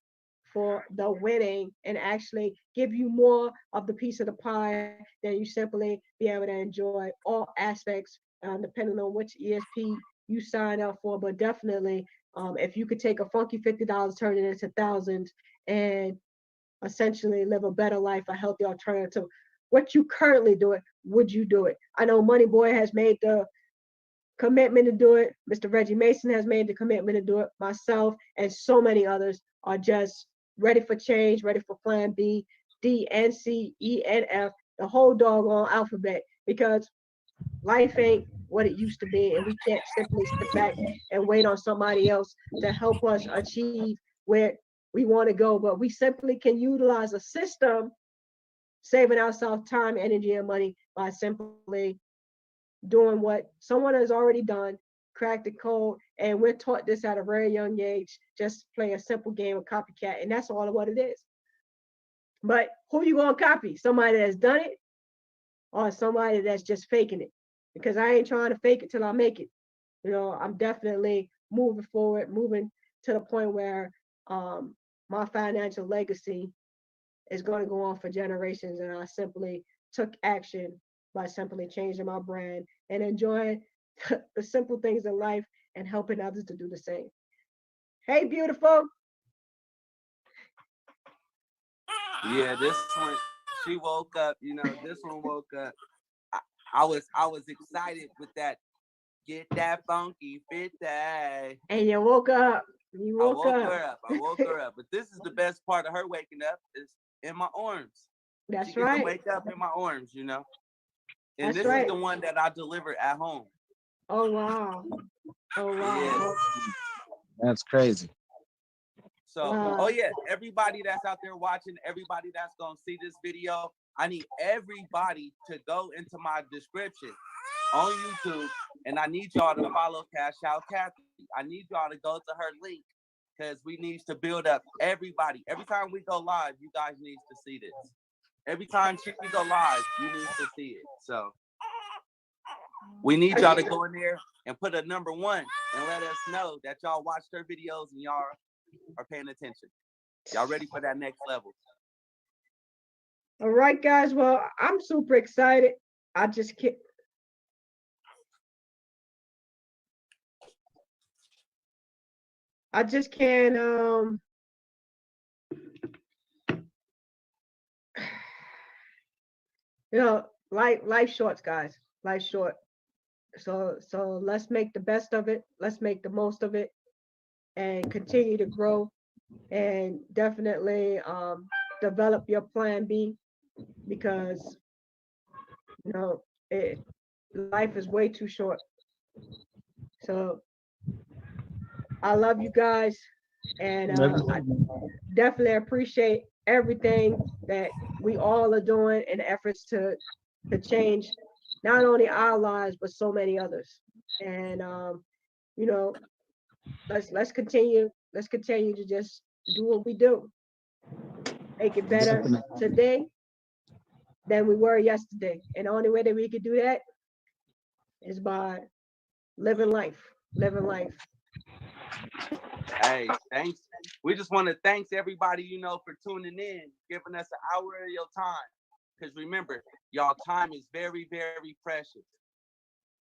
for the winning and actually give you more of the piece of the pie than you simply be able to enjoy all aspects, depending on which ESP you sign up for. But definitely, if you could take a funky $50, turn it into thousands, and essentially live a better life, a healthy alternative, what you currently do it, would you do it? I know Money Boy has made the commitment to do it. Mr. Reggie Mason has made the commitment to do it. Myself and so many others are just ready for change, ready for plan B, D, N, C, E, and F, the whole doggone alphabet, because life ain't what it used to be, and we can't simply sit back and wait on somebody else to help us achieve where we want to go. But we simply can utilize a system, saving ourselves time, energy, and money by simply doing what someone has already done, cracked the code, and we're taught this at a very young age, just play a simple game of copycat, and that's all of what it is. But who you gonna copy? Somebody that's done it or somebody that's just faking it? Because I ain't trying to fake it till I make it. You know, I'm definitely moving forward, moving to the point where my financial legacy is going to go on for generations, and I simply took action by simply changing my brand and enjoying the simple things in life and helping others to do the same. Hey, beautiful.
Yeah, this one, she woke up, this one woke up. I was excited with that. Get that funky 50.
And you woke up. You
I
woke
woke
up.
her up. I woke her up. But this is the best part of her waking up is in my arms.
That's
She gets
right.
to wake up in my arms, And
That's
this
right.
is the one that I deliver at home.
Oh wow. Oh wow.
Yeah.
That's crazy.
So,
Wow.
oh yeah, everybody that's out there watching, everybody that's gonna see this video, I need everybody to go into my description on YouTube, and I need y'all to follow Cash Out Kathy. I need y'all to go to her link because we need to build up everybody. Every time we go live, you guys need to see this. Every time she go live, you need to see it. So we need y'all to go in there and put a number 1 and let us know that y'all watched her videos and y'all are paying attention. Y'all ready for that next level?
All right, guys. Well, I'm super excited. I just can't. I just can't. Life shorts, guys. Life short. So let's make the best of it. Let's make the most of it, and continue to grow, and definitely develop your plan B, because life is way too short. So I love you guys, and I definitely appreciate everything that we all are doing in efforts to change not only our lives but so many others. And you know, let's continue to just do what we do, make it better today than we were yesterday. And the only way that we could do that is by living life, living life.
Hey, thanks. We just want to thanks everybody, for tuning in, giving us an hour of your time. Because remember, y'all time is very, very precious.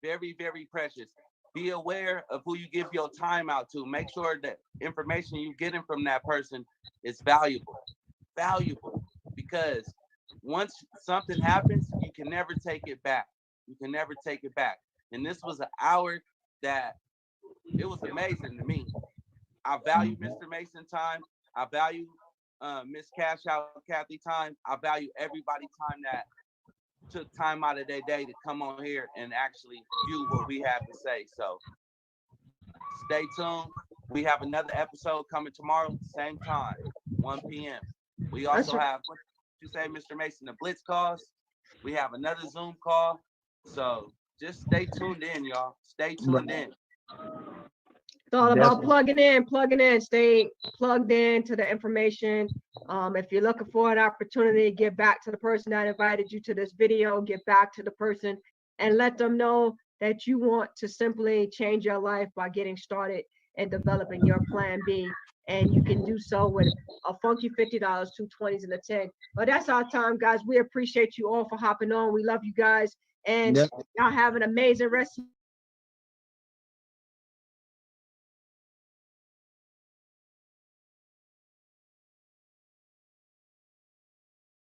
Very, very precious. be aware of who you give your time out to. Make sure that information you're getting from that person is valuable. Valuable. Because once something happens, you can never take it back. You can never take it back. And this was an hour that it was amazing to me. I value Mr. Mason time. I value Miss Cash Out Kathy time. I value everybody time that took time out of their day to come on here and actually view what we have to say. So stay tuned. We have another episode coming tomorrow, same time, 1 p.m. We also have, what you say, Mr. Mason, the Blitz calls. We have another Zoom call. So just stay tuned in, y'all. Stay tuned in.
It's all about plugging in, stay plugged in to the information. If you're looking for an opportunity, get back to the person that invited you to this video, get back to the person and let them know that you want to simply change your life by getting started and developing your plan B. And you can do so with a funky $50, 2 20s, and a 10. But that's our time, guys. We appreciate you all for hopping on. We love you guys. And y'all have an amazing rest of